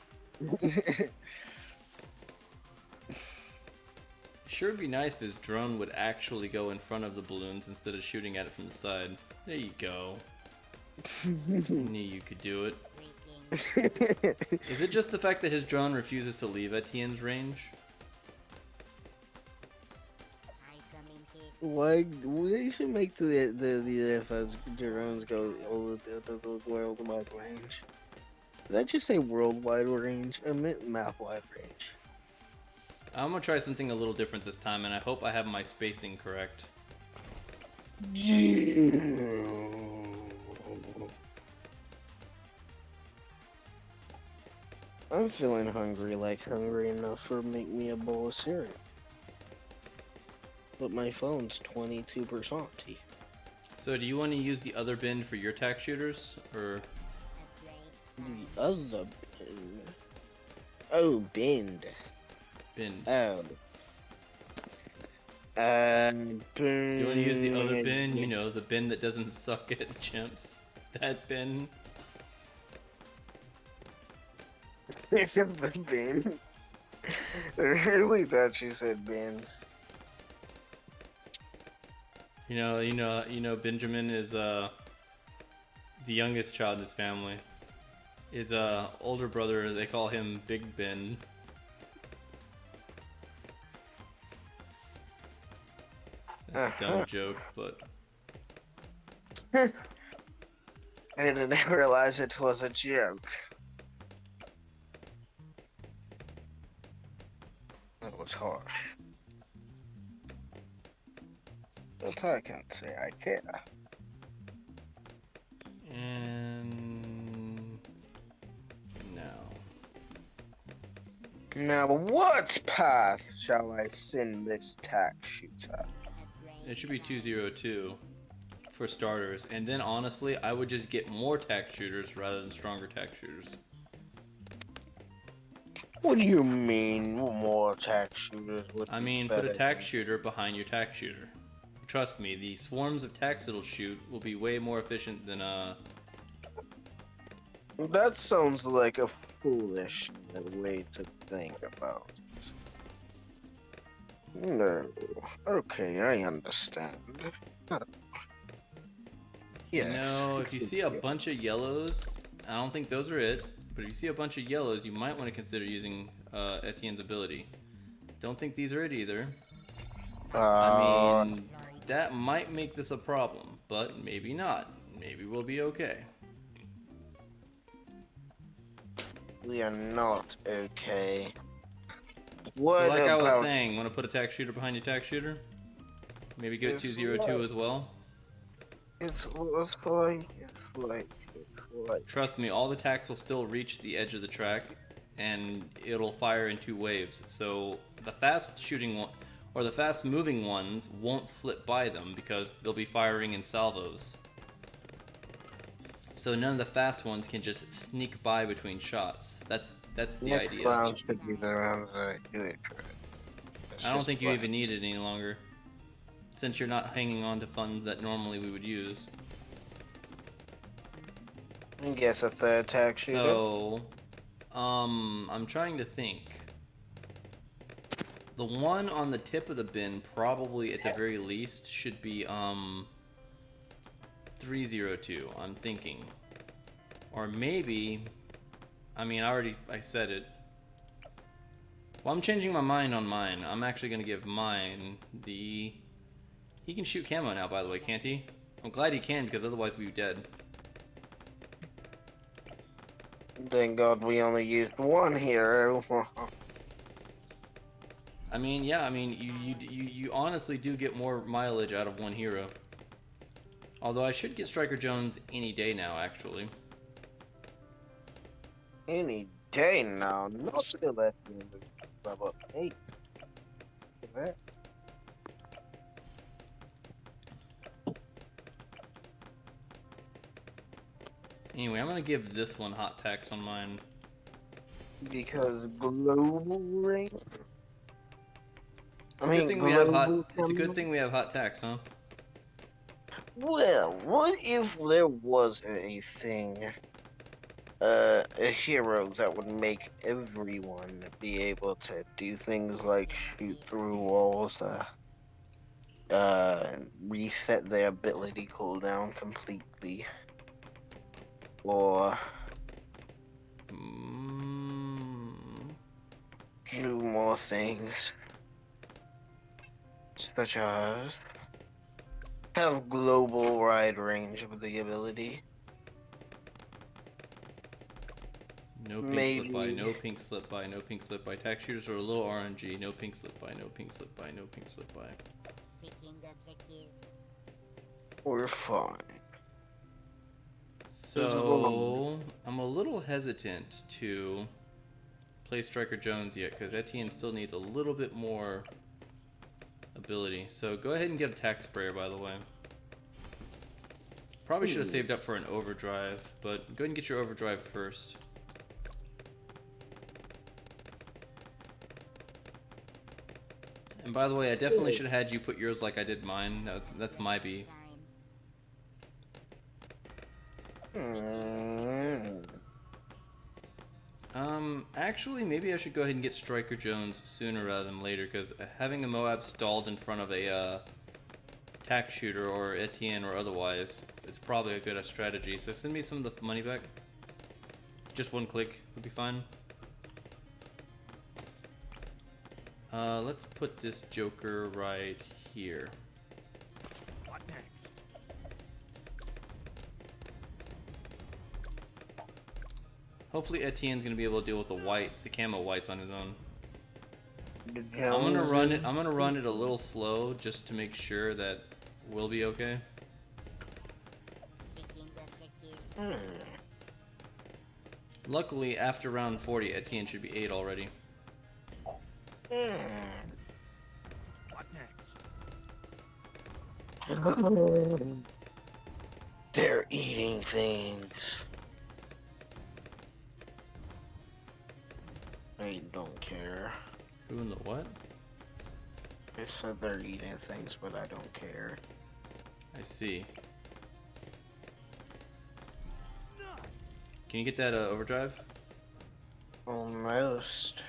Sure would be nice if his drone would actually go in front of the balloons instead of shooting at it from the side. There you go. Knew you could do it. Greetings. Is it just the fact that his drone refuses to leave Etienne's range? I come in peace. Why? They should make the FS drones go all the worldwide range. Did I just say worldwide range? I meant map-wide range. I'm gonna try something a little different this time, and I hope I have my spacing correct. I'm feeling hungry, like hungry enough for make me a bowl of cereal. But my phone's 22%. So do you want to use the other bin for your tack shooters, or... Upgrade. The other bin. Oh, bend. bin? Oh. Do you want to use the other bin? You know, the bin that doesn't suck at chimps. That bin. The bin. I really thought you said bin. You know, Benjamin is the youngest child in his family. His older brother, they call him Big Ben. That's a dumb joke, but I didn't realize it was a joke. That was harsh. But I can't say I care. and now Now, what path shall I send this tack shooter? It should be 202 for starters, and then honestly, I would just get more tack shooters rather than stronger tack shooters. What do you mean, more tack shooters would I be mean, better put a tack than- shooter behind your tack shooter. Trust me, the swarms of tacks it'll shoot will be way more efficient than That sounds like a foolish way to think about it. No. Okay, I understand. You know, if you see a bunch of yellows, I don't think those are it, but if you see a bunch of yellows, you might want to consider using Etienne's ability. Don't think these are it either. I mean, that might make this a problem, but maybe not. Maybe we'll be okay. We are not okay. So What like I about... was saying, want to put a tack shooter behind your tack shooter? Maybe give it It's 202 as well? It's like... Trust me, all the tacks will still reach the edge of the track, and it'll fire in 2 waves. So the fast shooting one, or the fast moving ones, won't slip by them because they'll be firing in salvos. So none of the fast ones can just sneak by between shots. That's the idea. Rounds to be the rounds that I do it for. I don't think you even need it any longer, since you're not hanging on to funds that normally we would use. I guess a third tack shooter. So, I'm trying to think. The one on the tip of the bin, probably at the very least, should be 302. I'm thinking, or maybe, I mean, I said it. Well, I'm changing my mind on mine. I'm actually gonna give mine the. He can shoot camo now, by the way, can't he? I'm glad he can, because otherwise we'd be dead. Thank God we only used one hero. I mean, yeah, I mean, you honestly do get more mileage out of one hero. Although I should get Striker Jones any day now, actually. Any day now, not till that level 8. That. Anyway, I'm gonna give this one hot tax on mine. Because global range. It's a good thing we have hot. It's a good thing we have hot tax, huh? Well, what if there was a thing, a hero that would make everyone be able to do things like shoot through walls, reset their ability cooldown completely, or do more things, such as have global wide range with the ability. No pink slip by, no pink slip by, no pink slip by. Tax shooters are a little RNG. No pink slip by, no pink slip by, no pink slip by. Seeking objective. We're fine. So I'm a little hesitant to play Striker Jones yet because Etienne still needs a little bit more ability. So go ahead and get a tack sprayer, by the way. Probably should have saved up for an overdrive, but go ahead and get your overdrive first. And by the way, I definitely should have had you put yours like I did mine. That's my B. Actually, maybe I should go ahead and get Striker Jones sooner rather than later, because having the Moab stalled in front of a tack shooter or Etienne or otherwise is probably a good strategy. So send me some of the money back. Just one click would be fine. Let's put this Joker right here. What next? Hopefully Etienne's gonna be able to deal with the whites, the camo whites on his own. I'm I'm gonna run it a little slow just to make sure that we'll be okay. Seeking objective. Luckily, after round 40, Etienne should be 8 already. What next? They're eating things. I don't care. Who in the what? They said they're eating things, but I don't care. I see. Can you get that overdrive? Almost.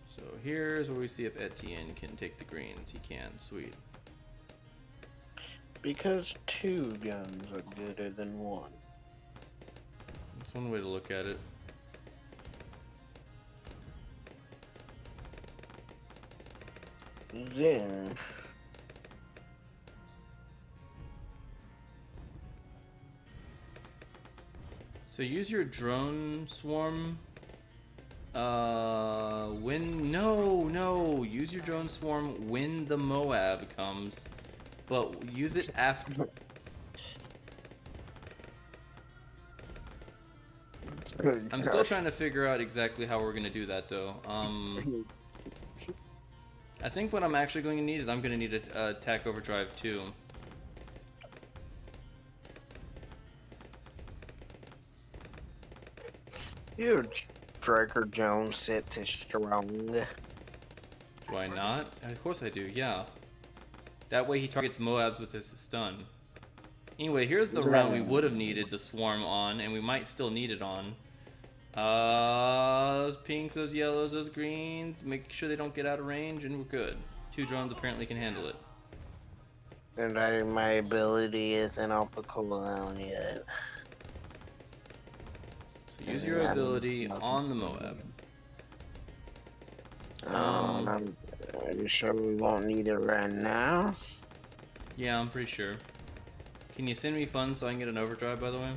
So here's where we see if Etienne can take the greens. He can. Sweet. Because 2 guns are gooder than 1. That's one way to look at it. Then So use your drone swarm. Use your drone swarm when the Moab comes, but use it after. I'm still trying to figure out exactly how we're gonna do that though. I think what I'm actually going to need is I'm going to need a attack overdrive too. your Striker Jones set to strong. Do I not? Of course I do, yeah. That way he targets Moabs with his stun. Anyway, here's the round we would have needed the swarm on, and we might still need it on. Those pinks, those yellows, those greens, make sure they don't get out of range, and we're good. 2 drones apparently can handle it. And my ability isn't up a cooldown yet. So use your ability on the Moab. Are you sure we won't need it right now? Yeah, I'm pretty sure. Can you send me funds so I can get an overdrive, by the way?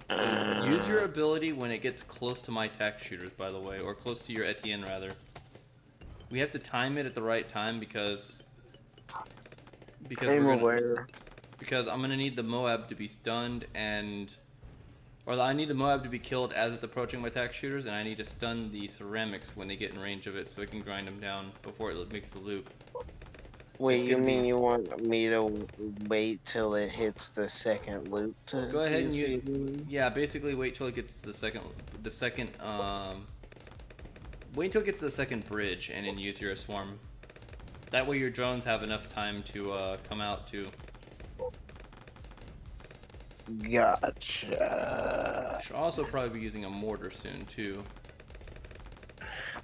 So use your ability when it gets close to my tack shooters, by the way, or close to your Etienne, rather. We have to time it at the right time because I'm aware. Because I'm gonna need the Moab to be stunned I need the Moab to be killed as it's approaching my tack shooters, and I need to stun the ceramics when they get in range of it so it can grind them down before it makes the loop. Wait, you mean you want me to wait till it hits the second loop to Go ahead and use yeah, basically wait till it gets to wait until it gets to the second bridge and then use your swarm. That way your drones have enough time to come out too. Gotcha. Should also probably be using a mortar soon too.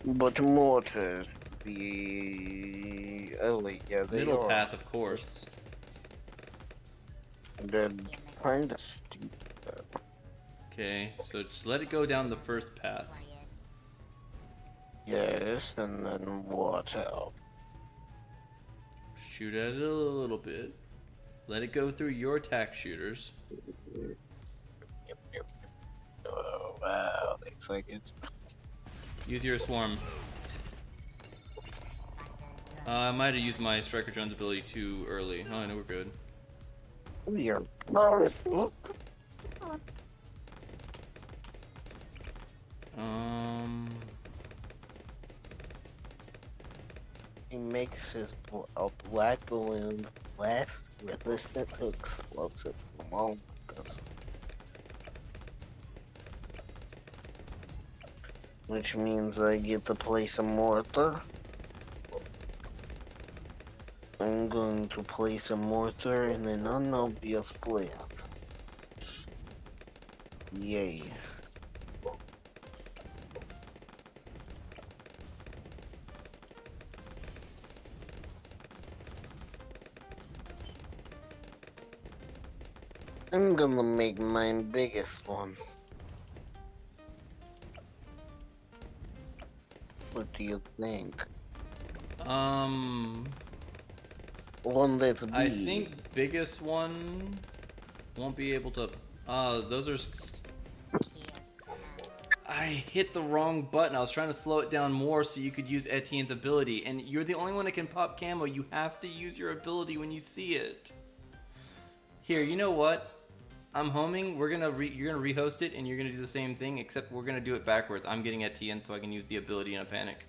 But mortars, oh wait, yeah, they Middle are. path, of course. They're kind of steep. Okay, so just let it go down the first path. Yes, and then watch out. Shoot at it a little bit. Let it go through your tack shooters. Oh wow, looks like it's. Use your swarm. I might have used my Striker Jones ability too early. Oh, I know we're good. We are. He makes his black balloon less resistant to explosive among us. Which means I get to place a mortar. I'm going to place a mortar in an unobvious plan. Yay. I'm gonna make mine biggest one. What do you think? One that's big. I think biggest one won't be able to. Those are. I hit the wrong button. I was trying to slow it down more so you could use Etienne's ability, and you're the only one that can pop camo. You have to use your ability when you see it. Here, you know what? I'm homing. You're gonna rehost it, and you're gonna do the same thing, except we're gonna do it backwards. I'm getting Etienne so I can use the ability in a panic.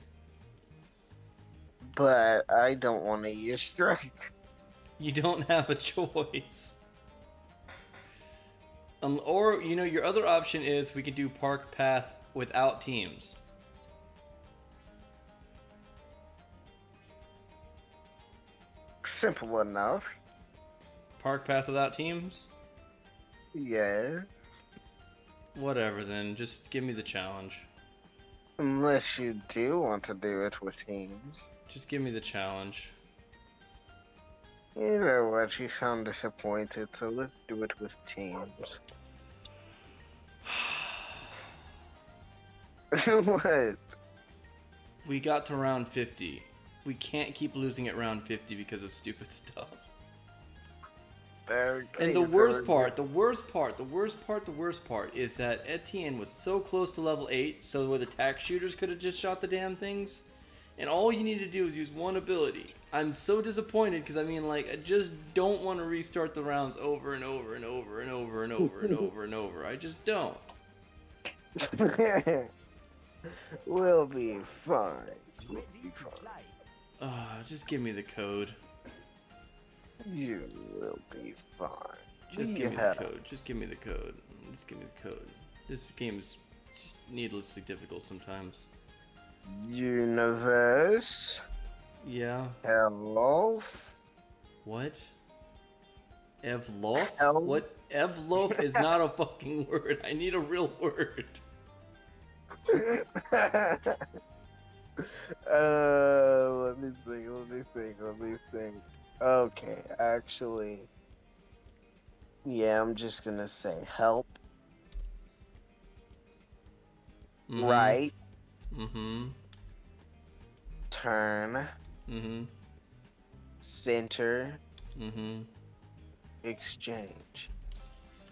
But I don't want to use strike. You don't have a choice. Or your other option is we can do park path without teams. Simple enough. Park path without teams? Yes. Whatever then, just give me the challenge. Unless you do want to do it with teams. Just give me the challenge. You know what, you sound disappointed, so let's do it with teams. What? We got to round 50. We can't keep losing at round 50 because of stupid stuff. Okay, And the so worst it's- part is that Etienne was so close to level 8, so where the tack shooters could have just shot the damn things. And all you need to do is use one ability. I'm so disappointed because I just don't want to restart the rounds over and over and over and over and over and over and over. I just don't. We'll be fine. Ready to fly. Just give me the code. You will be fine. Just We give me the have- code. Just give me the code. Just give me the code. This game is just needlessly difficult sometimes. Universe. Yeah. Hello. What? Evlof? Elf? What? Evlof is not a fucking word. I need a real word. Let me think. Okay, actually. Yeah, I'm just gonna say help. Right. Mm-hmm. Turn. Mm-hmm. Center. Mm-hmm. Exchange.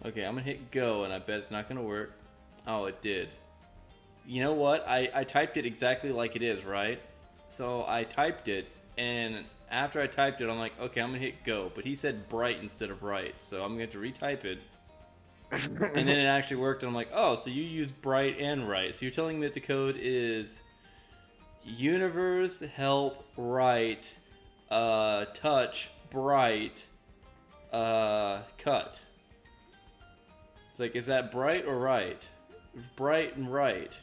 Okay, I'm gonna hit go, and I bet it's not gonna work. Oh, it did. You know what? I typed it exactly like it is, right? So I typed it, and after I typed it, I'm like, okay, I'm gonna hit go. But he said bright instead of right, so I'm going to retype it. And then it actually worked, and I'm like, oh, so you use bright and right. So you're telling me that the code is universe help right touch bright cut. It's like, is that bright or right? Bright and right.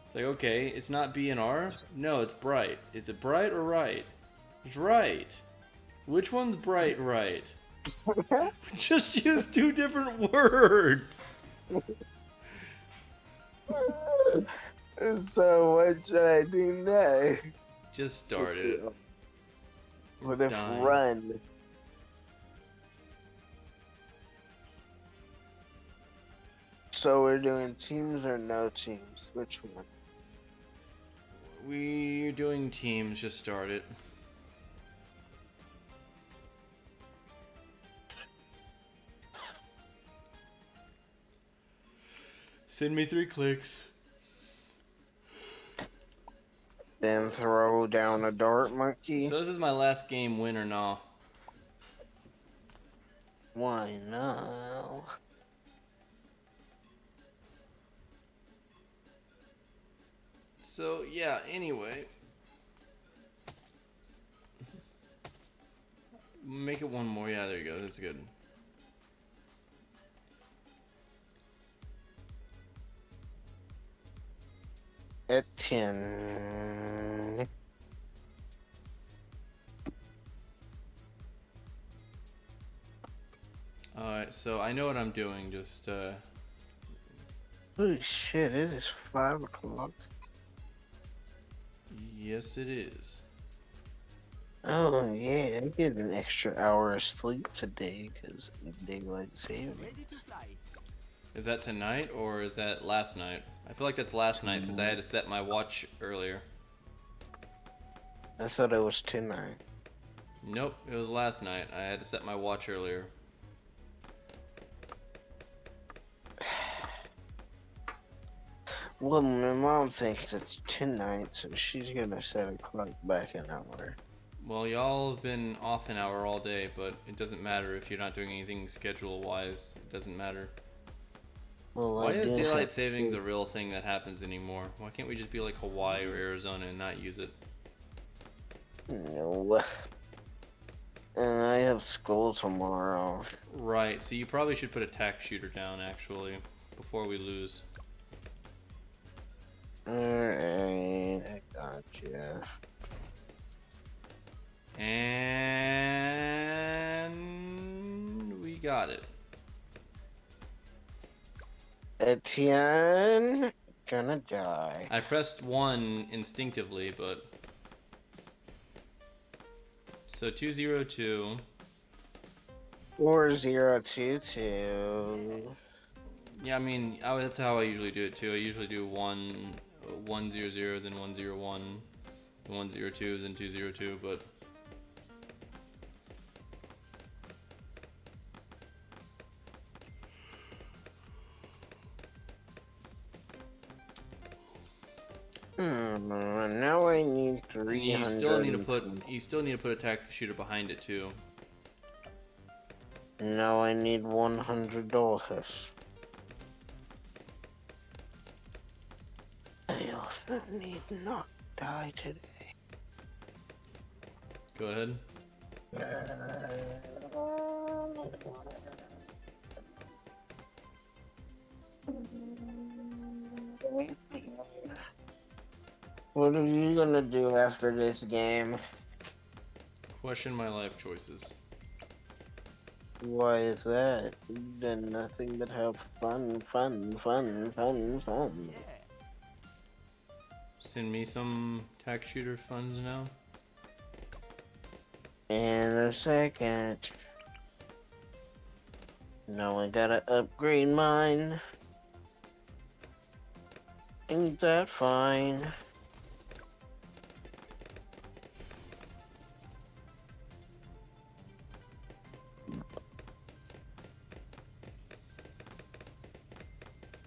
It's like, okay, it's not B and R? No, it's bright. Is it bright or right? It's right. Which one's bright right? Just use two different words. So what should I do next? Just start it. What if Dying. run? So we're doing teams or no teams? Which one? We're doing teams, just start it. Send me 3 clicks. Then throw down a dart monkey? So this is my last game, win or no? Why not? So yeah, anyway. Make it one more. Yeah, there you go. That's good. At 10. Alright, so I know what I'm doing. Just, Holy shit, it is 5 o'clock. yes, it is. Oh yeah, I get an extra hour of sleep today because daylight saving. Ready to fly. Is that tonight or is that last night? I feel like that's last night since I had to set my watch earlier. I thought it was tonight. Nope, it was last night. I had to set my watch earlier. Well, my mom thinks it's tonight, so she's gonna set a clock back an hour. Well, y'all have been off an hour all day, but it doesn't matter if you're not doing anything schedule-wise. It doesn't matter. Well, Why I is do daylight have savings a school. real thing that happens anymore? Why can't we just be like Hawaii or Arizona and not use it? No. And I have school tomorrow. Right, so you probably should put a tack shooter down, actually, before we lose. Alright, I gotcha. And we got it. Etienne, gonna die. I pressed 1 instinctively, but... So 202. 4022. Yeah, I mean, that's how I usually do it too. I usually do 100, then 101, then 102, then 202, but... Now I need 300. You still need to put a tack shooter behind it too. Now I need $100. I also need not die today. Go ahead. What are you gonna do after this game? Question my life choices. Why is that? Then nothing but have fun. Send me some tack shooter funds now. In a second. Now I gotta upgrade mine. Ain't that fine?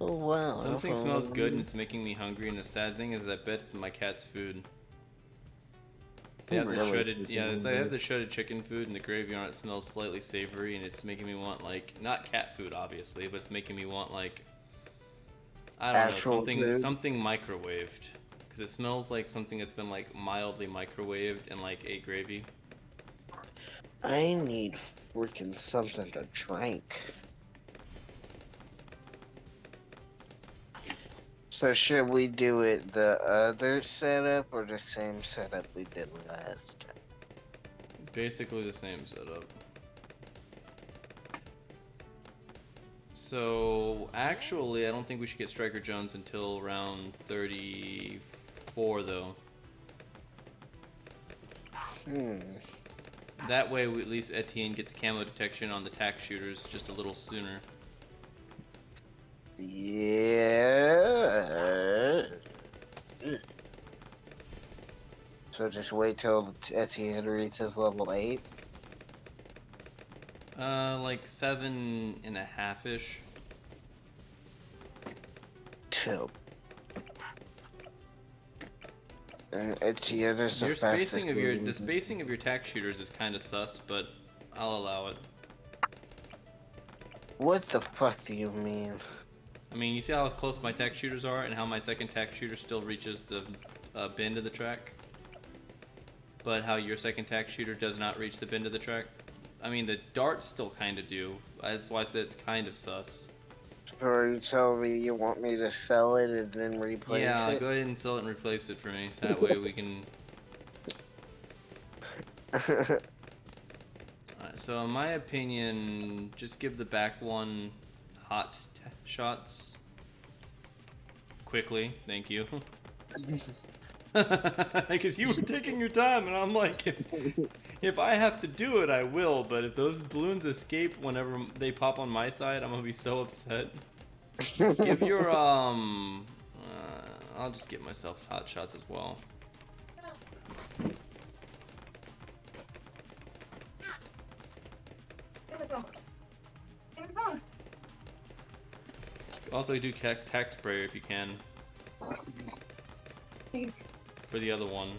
Oh wow. Something smells good and it's making me hungry, and the sad thing is I bet it's my cat's food. They have the shredded, they have the shredded chicken food, and the gravy on it smells slightly savory, and it's making me want, like, not cat food obviously, but it's making me want, like, I don't know, something microwaved, because it smells like something that's been, like, mildly microwaved and, like, ate gravy. I need freaking something to drink. So should we do it the other setup or the same setup we did last time? Basically the same setup. So, actually, I don't think we should get Striker Jones until round 34, though. That way, at least Etienne gets camo detection on the tack shooters just a little sooner. Yeah. So just wait till Etienne reaches level 8? Like 7.5-ish. 2. And Etienne is the fastest. The spacing of your tack shooters is kind of sus, but I'll allow it. What the fuck do you mean? I mean, you see how close my tack shooters are and how my second tack shooter still reaches the bend of the track? But how your second tack shooter does not reach the bend of the track? I mean, the darts still kind of do. That's why I said it's kind of sus. So are you telling me you want me to sell it and then replace it? Yeah, go ahead and sell it and replace it for me. That way we can... Alright, so in my opinion, just give the back one hot shots. Quickly, thank you. Because you were taking your time, and I'm like, if I have to do it, I will. But if those balloons escape whenever they pop on my side, I'm gonna be so upset. Give your I'll just get myself hot shots as well. Also do tack sprayer if you can. For the other one.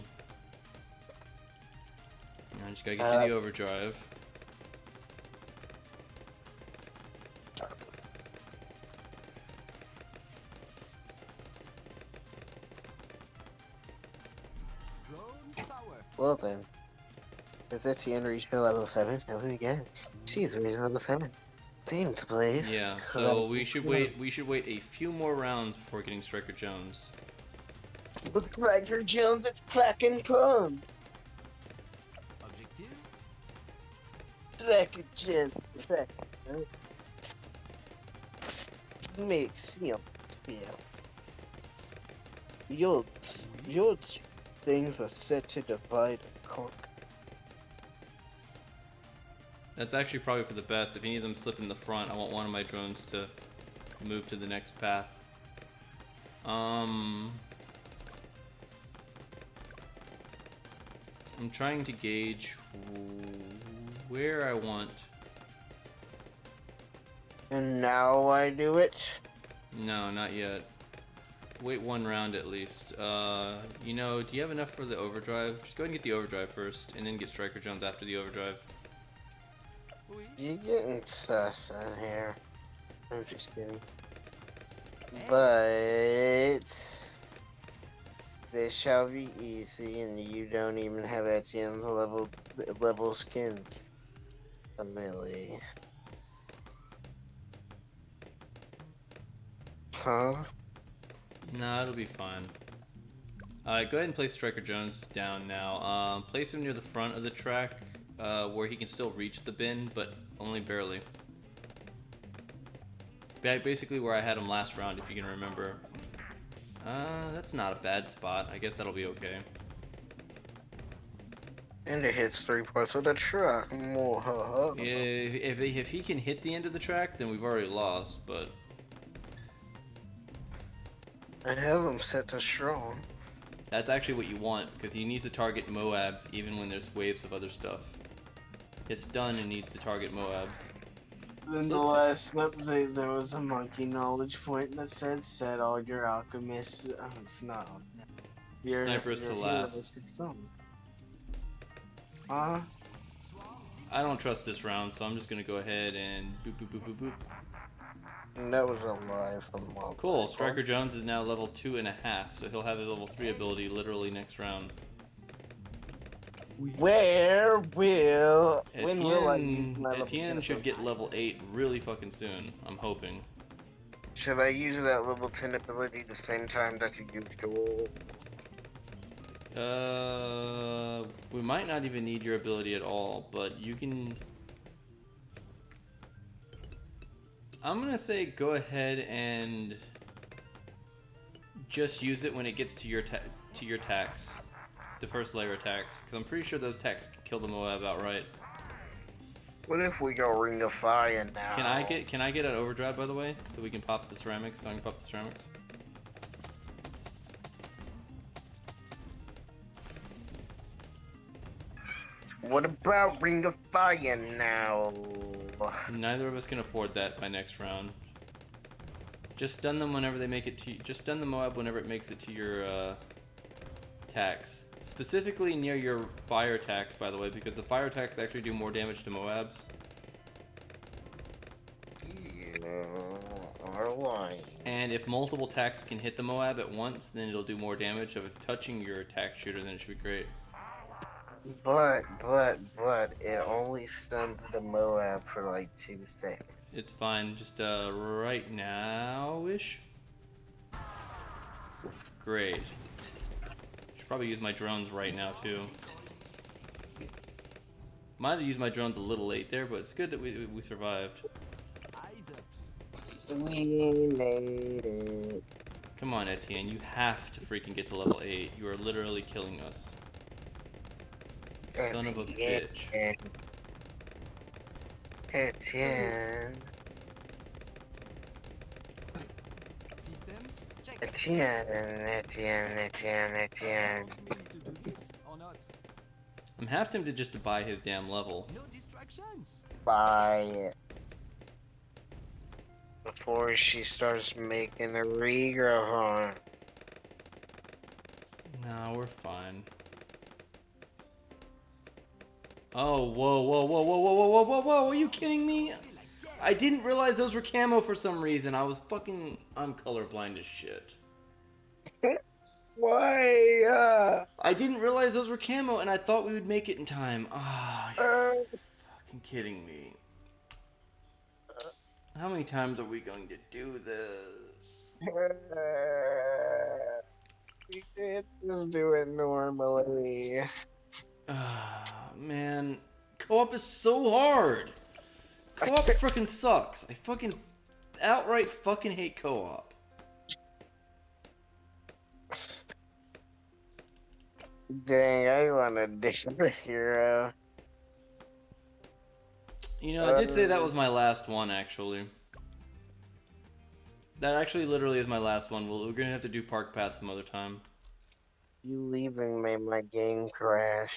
I just gotta get you the overdrive. Drone power. Well then, if Etienne reached level 7, never again. She's reached level 7. Theme to play. Yeah, so we should wait. We should wait a few more rounds before getting Striker Jones. With Striker Jones, it's cracking puns. Objective. Striker Jones. Makes him feel. Your things are set to divide and conquer. That's actually probably for the best. If any of them slip in the front, I want one of my drones to move to the next path. I'm trying to gauge where I want. And now I do it. No, not yet. Wait one round at least. You know, do you have enough for the overdrive? Just go ahead and get the overdrive first, and then get Striker Jones after the overdrive. Oui. You're getting sus in here. I'm just kidding. But this shall be easy, and you don't even have Etienne's level skin ability. Huh? No, it'll be fine. Alright, go ahead and place Striker Jones down now. Place him near the front of the track, where he can still reach the bin, but only barely. Basically where I had him last round, if you can remember. That's not a bad spot. I guess that'll be okay. And it hits 3 parts of the track. If he can hit the end of the track, then we've already lost, but... I have him set to strong. That's actually what you want, because he needs to target Moabs even when there's waves of other stuff. It's done and needs to target Moabs. In the last update, there was a monkey knowledge point that said, set all your alchemists. It's not. Your Snipers to last. I don't trust this round, so I'm just gonna go ahead and boop boop boop boop boop. And that was a lie from Mom. Cool, Striker Jones is now level 2.5, so he'll have his level 3 ability literally next round. When will I use my level Etienne 10 should get ability? level 8 really fucking soon, I'm hoping. Should I use that level 10 ability the same time that you used Duel? We might not even need your ability at all, but you can... I'm gonna say go ahead and just use it when it gets to your attacks, the first layer attacks, because I'm pretty sure those attacks can kill the Moab outright. What if we go Ring of Fire now? Can I get an overdrive, by the way, so we can pop the ceramics? So I can pop the ceramics. What about Ring of Fire now? Neither of us can afford that by next round. Just stun them whenever they make it to. Just stun the Moab whenever it makes it to your attacks. Specifically near your fire attacks, by the way, because the fire attacks actually do more damage to Moabs. You are lying. And if multiple attacks can hit the Moab at once, then it'll do more damage. If it's touching your attack shooter, then it should be great. But, it only stuns the Moab for like 2 seconds. It's fine, just right now-ish. Great. Should probably use my drones right now, too. Might have used my drones a little late there, but it's good that we survived. Eyes up. We made it. Come on, Etienne, you have to freaking get to level 8. You are literally killing us. Son of a bitch. Etienne. Systems check. Etienne. To do this or not? I'm half tempted just to buy his damn level. No distractions. Buy it. Before she starts making a regraph. No, we're fine. Oh, whoa, whoa, whoa, whoa, whoa, whoa, whoa, whoa, whoa, are you kidding me? I didn't realize those were camo for some reason. I'm colorblind as shit. Why? I didn't realize those were camo, and I thought we would make it in time. Ah, you're fucking kidding me. How many times are we going to do this? We did just do it normally. Ah, man. Co-op is so hard. Co-op freaking sucks. I fucking outright fucking hate co-op. Dang, I want a different hero. You know, I did say that was my last one, actually. That actually literally is my last one. We're gonna have to do Park Path some other time. You leaving made my game crash.